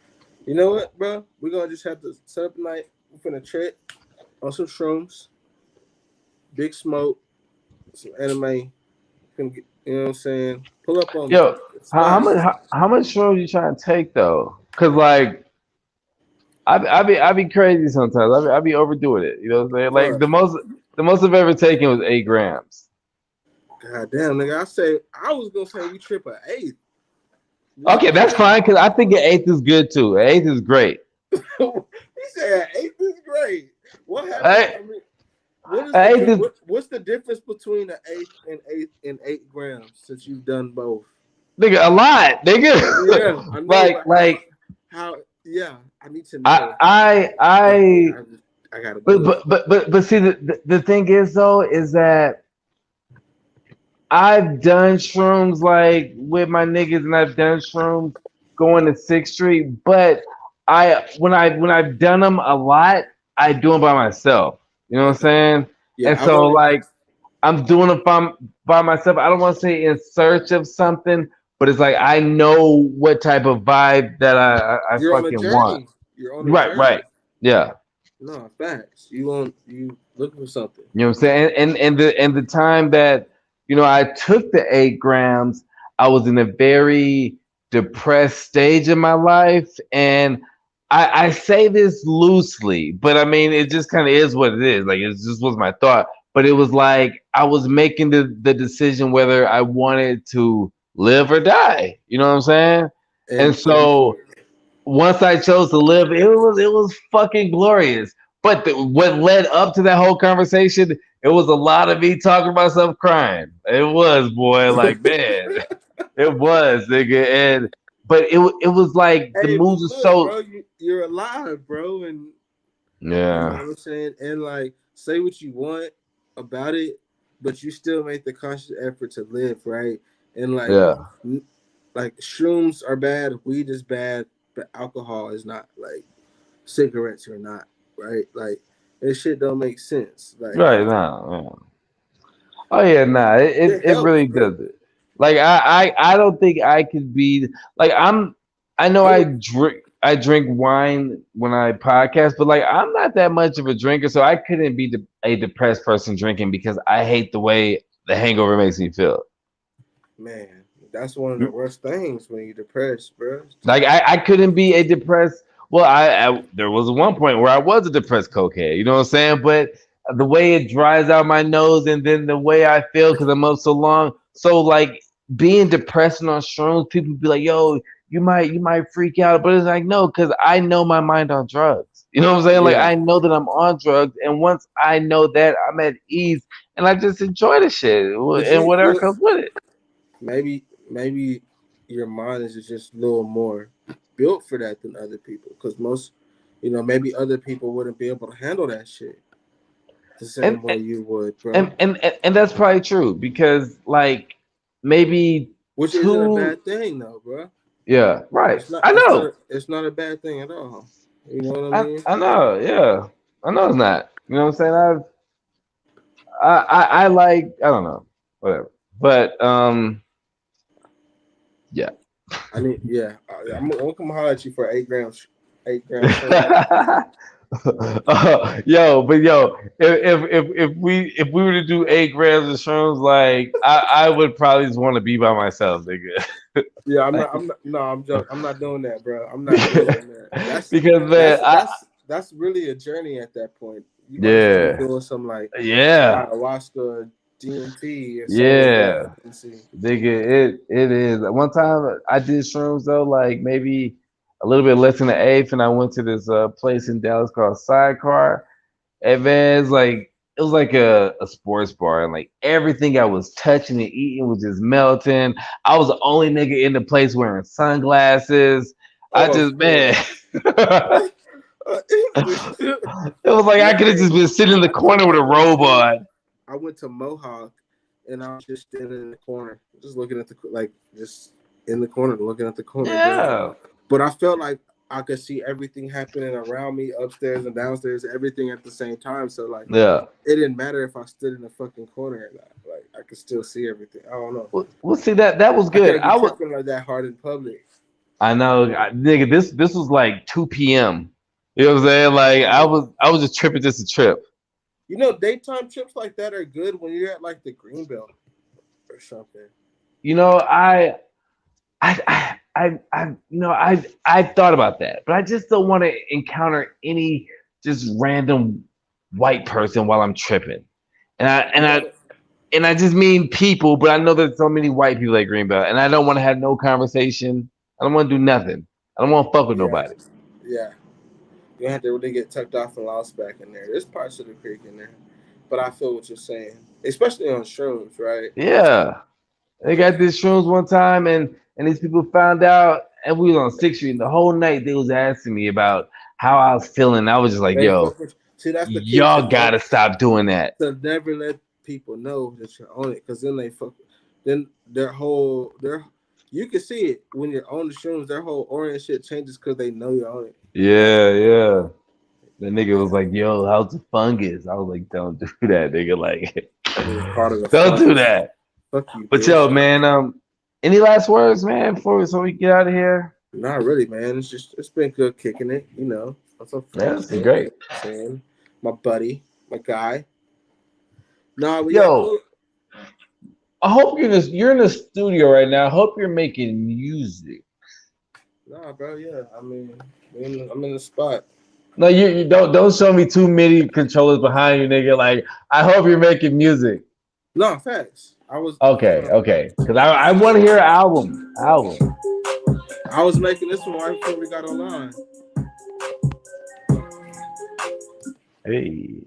You know what, bro? We're gonna just have to set up tonight. We're finna trip on some shrooms, big smoke, some anime. You know what I'm saying? Pull up on me. Yo, how Spot much me. how much shrooms you trying to take though? Cause like I be crazy sometimes. I be overdoing it. You know what I'm saying? Like Bro, the most I've ever taken was 8 grams. god damn, nigga. I was gonna say we trip an eighth. What Okay, that's the fine because I think an eighth is good too. An eighth is great. he said an eighth is great. What happened? An I mean, what is eighth is what's the difference between an eighth and 8 grams since you've done both? nigga a lot, nigga. Yeah, I know, like but like how yeah, I need to I know. I But I I gotta do it. but see the thing is though is that I've done shrooms like with my niggas, and I've done shrooms going to Sixth Street. But when I've done them a lot, I do them by myself. You know what I'm Okay. saying? Yeah, And I've so only like I'm doing them by myself. I don't want to say in search of something, but it's like I know what type of vibe that I you're on a fucking want. journey. You're on a Right, journey. right, yeah. No, facts. You looking for something. You know what I'm saying? And the time that I took the 8 grams, I was in a very depressed stage in my life, and I say this loosely, but I mean it just kind of is what it is. Like it just was my thought, but it was like I was making the decision whether I wanted to live or die. You know what I'm saying? And And so once I chose to live, it was fucking glorious. But what led up to that whole conversation, it was a lot of me talking about myself crying. It was, boy, like man, it was, nigga. And but it was like the hey, but moves are look, so bro, you're alive, bro, and you know yeah, what I'm saying? And like say what you want about it, but you still make the conscious effort to live, right? And yeah, like shrooms are bad, weed is bad, but alcohol is not. Like cigarettes are not, right? Like this shit don't make sense. Like right now. Yeah. Oh yeah, nah, it it helps, really bro. does it. Like I don't think I could be like I know I would I drink wine when I podcast, but like I'm not that much of a drinker, so I couldn't be a depressed person drinking because I hate the way the hangover makes me feel. man, that's one of the worst things when you're depressed, bro. Like I couldn't be a depressed. Well, I there was one point where I was a depressed cokehead. You know what I'm saying? But the way it dries out my nose, and then the way I feel because I'm up so long. So like being depressed and on shrooms, people be like, "Yo, you might freak out," but it's like no, because I know my mind on drugs. You know what I'm saying? Like Yeah, I know that I'm on drugs, and once I know that, I'm at ease, and I just enjoy the shit but and whatever comes with it. maybe your mind is just a little more built for that than other people, because most, maybe other people wouldn't be able to handle that shit the And same way you would, bro. and that's probably true because like maybe Which isn't a two bad thing though, bro. yeah right It's not. I It's not. know It's not a bad thing at all. You know what I mean? I know yeah I know it's not what I'm saying I like I don't know whatever but Yeah. I'm gonna come holler at you for 8 grams, 8 grams shrooms. Yo, if we were to do 8 grams of shrooms, like I would probably just want to be by myself, nigga. Yeah, I'm Like, not. I'm not. No, I'm not doing that, bro. I'm not because, doing that. That's because man, that's that's that's really a journey at that point. You might as well be yeah, doing some like yeah, ayahuasca, DMT, or something with that yeah, potency. nigga, it is. One time I did shrooms though, like maybe a little bit less than an eighth, and I went to this place in Dallas called Sidecar. And man, it was like a sports bar, and like everything I was touching and eating was just melting. I was the only nigga in the place wearing sunglasses. I Oh, just of man, course. it was like I Yeah, could have just been sitting in the I did corner with a that one robe too. on. I went to Mohawk, and I was just standing in the corner, just looking at just in the corner, looking at the corner, bro. Yeah, But I felt like I could see everything happening around me, upstairs and downstairs, everything at the same time. So like, yeah. it didn't matter if I stood in the fucking corner or not. Like, I could still see everything. I don't know. Well, see that was I good. can't be tripping like that hard in public. I know, nigga. This was like 2 p.m. You know what I'm saying? Like I was just tripping just to trip. You know, daytime trips like that are good when you're at like the Greenbelt or something. You know, I thought about that, but I just don't want to encounter any just random white person while I'm tripping. And I and You I know, and I just mean people, but I know there's so many white people at Greenbelt, and I don't want to have no conversation. I don't want to do nothing. I don't want to fuck with yeah, nobody. yeah. You have to really get tucked off and lost back in there. There's parts of the creek in there, but I feel what you're saying, especially on shrooms, right? Yeah, they Yeah. got this shrooms one time, and these people found out, and we was on Sixth Street, and the whole night they was asking me about how I was feeling. I was just like, They yo, fuck with. See, that's the key y'all gotta stop doing that. to never let people know that you're on it, because then they fuck. Then their you can see it when you're on the shrooms. Their whole aura and shit changes because they know you're on it. That's Yeah, yeah. The nigga was like, "Yo, how's the fungus?" I was like, "Don't do that, nigga. Like, it was part of the don't do fun. that." Fuck you, But yo, bitch. man, any last words, man, before so we get out of here? Not really, man. It's been good kicking it, you know. On some Yeah, friend this is shit. You great. know what I'm saying? My buddy, my guy. Nah, but yeah, Yo, cool. I hope you're in the studio right now. I hope you're making music. Nah, bro, yeah. I mean, I'm in the spot. No, you don't show me too many controllers behind you, nigga. Like, I hope you're making music. No, facts. Okay, okay. Because I want to hear an album. I was making this one right before we got online. Hey.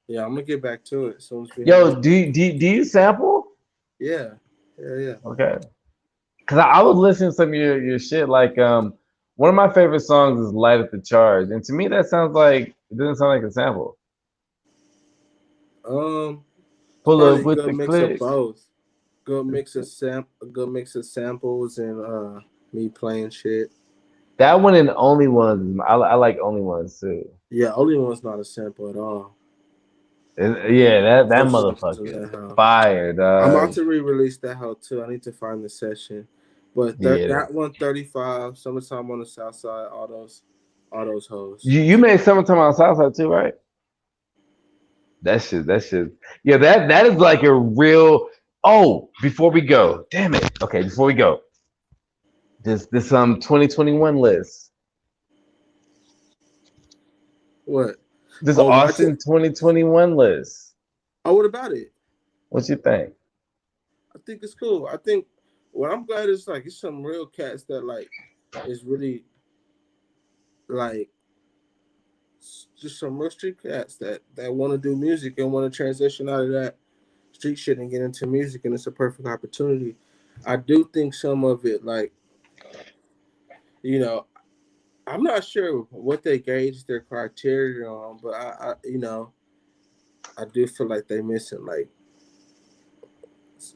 Yeah, I'm gonna get back to it as soon as we hang Yo, up. do you sample? Yeah, yeah. Okay. Cause I was listening to some of your shit. Like one of my favorite songs is "Light Up the Charge," and to me that sounds like it doesn't sound like a sample. Pull Probably up a with good the mix of click. both. A good mix of samples and me playing shit. That one and Only Ones. I like Only Ones too. Yeah, only one's not a sample at all. Yeah, that Those songs in motherfucker is that hoe. fire, I'm about dog. to re-release that hoe too. I need to find the session, but Yeah. that 135, summertime on the south side, all those hoes. You made Summertime on Southside too, right? That shit. Yeah, that is like a real. Oh, before we go, damn it. Okay, before we go, this 2021 list. What? This Oh, Austin 2021 list. oh, what about it? What you think? I think it's cool. I think what I'm glad is like it's some real cats that like is really like just some real street cats that want to do music and want to transition out of that street shit and get into music, and it's a perfect opportunity. I do think some of it, like, you know, I'm not sure what they gauge their criteria on, but I do feel like they missing like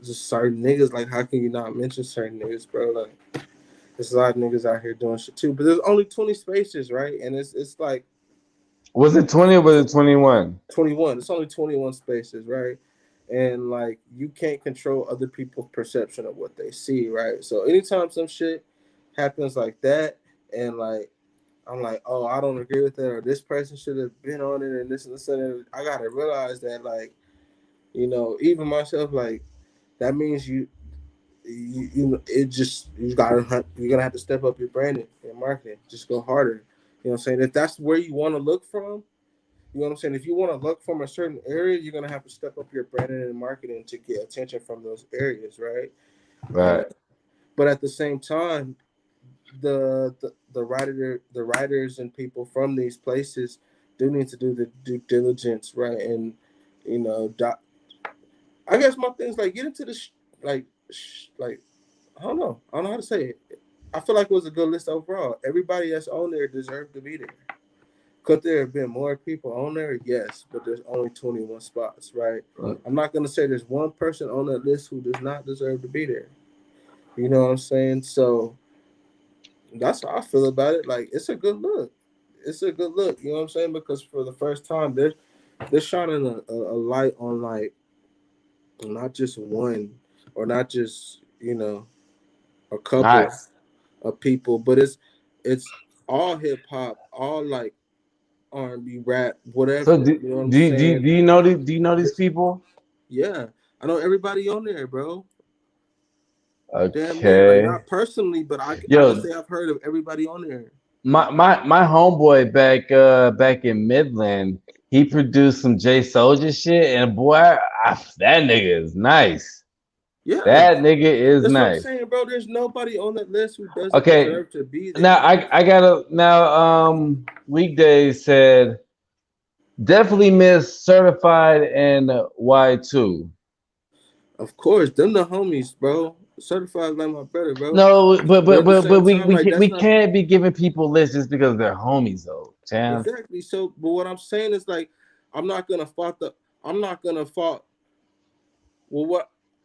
just certain niggas. Like, how can you not mention certain niggas, bro? Like, there's a lot of niggas out here doing shit too, but there's only 20 spaces, right? And it's like Was it 20 or was it 21? 21. It's only 21 spaces, right? and like you can't control other people's perception of what they see, right? So anytime some shit happens like that, and like I'm like, oh, I don't agree with that, or this person should have been on it, and this and this and that, I gotta realize that, like, even myself, like, that means it just you're gonna have to step up your branding and marketing, just go harder. You know what I'm saying? If that's where you want to look from, you know what I'm saying? If you want to look from a certain area, you're gonna have to step up your branding and marketing to get attention from those areas, right? Uh, Right. but at the same time, the writers and people from these places do need to do the due diligence, right? And I guess my thing's like get into the like I don't know how to say it. I feel like it was a good list overall. Everybody that's on there deserved to be there. Could there have been more people on there? Yes, but there's only 21 spots, right? I'm not gonna say there's one person on that list who does not deserve to be there. You know what I'm saying? So that's how I feel about it. Like it's a good look. It's a good look. You know what I'm saying? Because for the first time, they're shining a light on like not just one or not just a couple Nice. of people, but it's all hip hop, all like R&B, rap, So whatever. do, You know what I'm do, do, saying? do you know do you know these people? Yeah, I know everybody on there, bro. Damn near, like Okay. not personally, but I can Yo, say I've heard of everybody on there. my homeboy back in Midland, he produced some J Soldier shit, and boy, that nigga is nice. Yeah, That nigga is that's what I'm nice. saying, bro. There's nobody on that list who doesn't Okay, deserve to be now there. I gotta now Weekdays said definitely miss Certified and Y2. Of course, them the homies, bro. Certified like my brother, bro. No, But at the but same time, like we that's not can't be giving people lists just because they're homies though, Cham. exactly. So, but what I'm saying is like, I'm not gonna fault the. I'm not gonna fault. Well,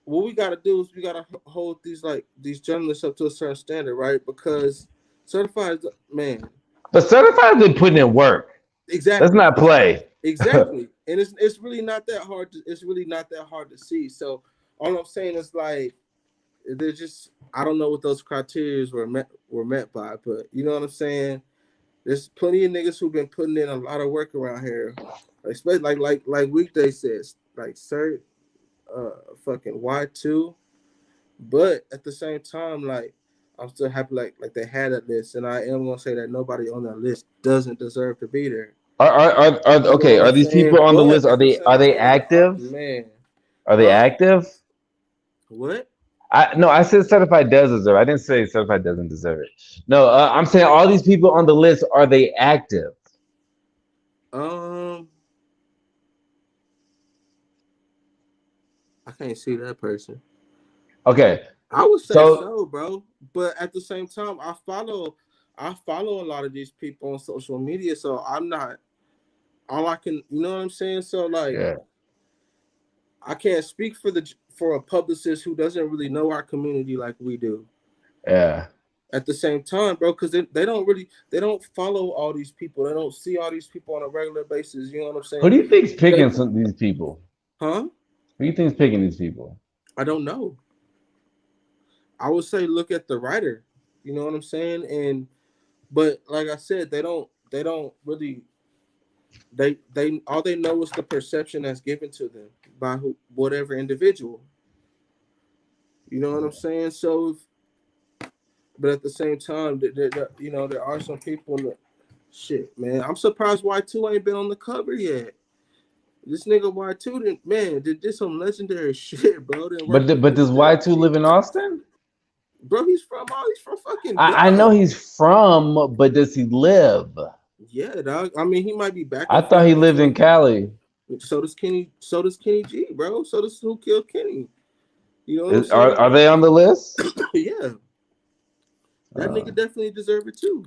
what we gotta do is we gotta hold these journalists up to a certain standard, right? Because certified, man, But Certified's been putting in work. Let's exactly, not play. exactly, and it's really not that hard. It's really not that hard to see. So all I'm saying is like they're just I don't know what those criteria were met by, but you know what I'm saying. There's plenty of niggas who've been putting in a lot of work around here, especially like Weekday says, like sir, fucking Y2. But at the same time, like I'm still happy like they had that list, and I am gonna say that nobody on that list doesn't deserve to be there. You know Okay? what I'm Are these people saying? on the But list? at the Are same they time, active? man, Are they huh? active? What? I no, I said Certified does deserve. I didn't say Certified doesn't deserve it. No, I'm saying all these people on the list are they active? Um, I can't see that person. Okay, I would say so so, bro. But at the same time, I follow a lot of these people on social media, so I'm not all I can. You know what I'm saying? So like, yeah, I can't speak for a publicist who doesn't really know our community like we do. yeah. At the same time, bro, because they don't follow all these people. They don't see all these people on a regular basis. You know what I'm Who saying? do you think's They, picking these people? huh? Who do you think's picking these people? I don't know. I would say look at the writer. You know what I'm saying? And but like I said, they don't really they all they know is the perception that's given to them by whatever individual. You know what I'm saying? So, but at the same time, there are some people that shit, man. I'm surprised Y2 ain't been on the cover yet. This nigga Y2 did some legendary shit, bro. Didn't work with But Lil does Y2 Baby. live in Austin? Bro, he's from fucking I know Dub. he's from, but does he live? Yeah, dog. I mean, he might be back I and thought forth he lived in between. Cali. So does Kenny. So does Kenny G, bro. So does Who Killed Kenny. You know what I'm saying? Are they on the list? Yeah, that Uh, nigga definitely deserve it too.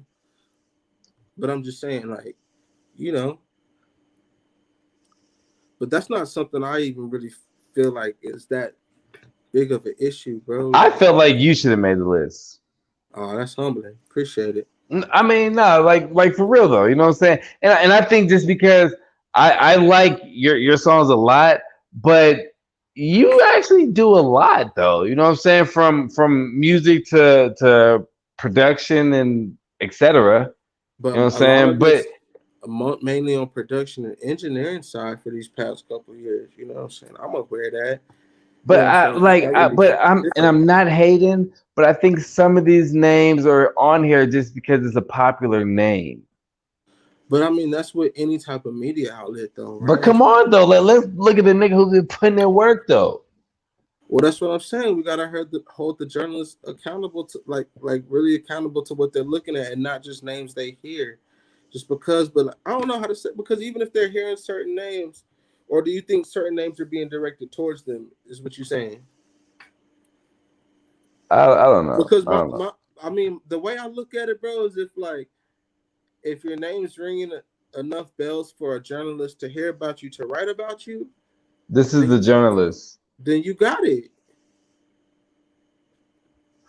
But I'm just saying, like, you know, but that's not something I even really feel like is that big of an issue, bro. I Like, felt like you should have made the list. oh, that's humbling. Appreciate it. I mean, no, like for real though. You know what I'm saying? And I think just because I like your songs a lot, but you actually do a lot though. You know what I'm saying? From music to production and etc. You know But what I'm a lot saying? of But it's mainly on production and engineering side for these past couple of years. You know what I'm saying? I'm aware of that. You know what I'm saying? That really but hit I'm different. not hating, but I think some of these names are on here just because it's a popular name. But I mean, that's with any type of media outlet, though, But right? come on though, let's look at the nigga who's been putting in work though. Well, that's what I'm saying. We gotta hold the journalists accountable to, like really accountable to what they're looking at, and not just names they hear. Just because, but I don't know how to say, because even if they're hearing certain names, or do you think certain names are being directed towards them? Is what you're saying? I don't know. Because I don't know. I mean, the way I look at it, bro, is if your name's ringing enough bells for a journalist to hear about you, to write about you, This is then the journalist. then you got it.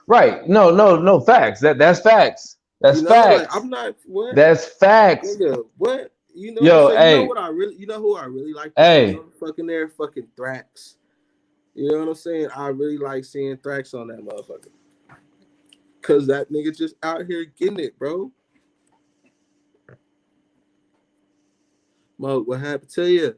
Right. No facts. That's facts. That's You know, like I'm facts. not what That's facts. nigga, what you know what I'm Yo, saying? You know hey, what I really, you know who I really like to see hey, on fucking there, fucking Thrax. You know what I'm saying? I really like seeing Thrax on that motherfucker, cause that nigga just out here getting it, bro. Mo, what happened to you?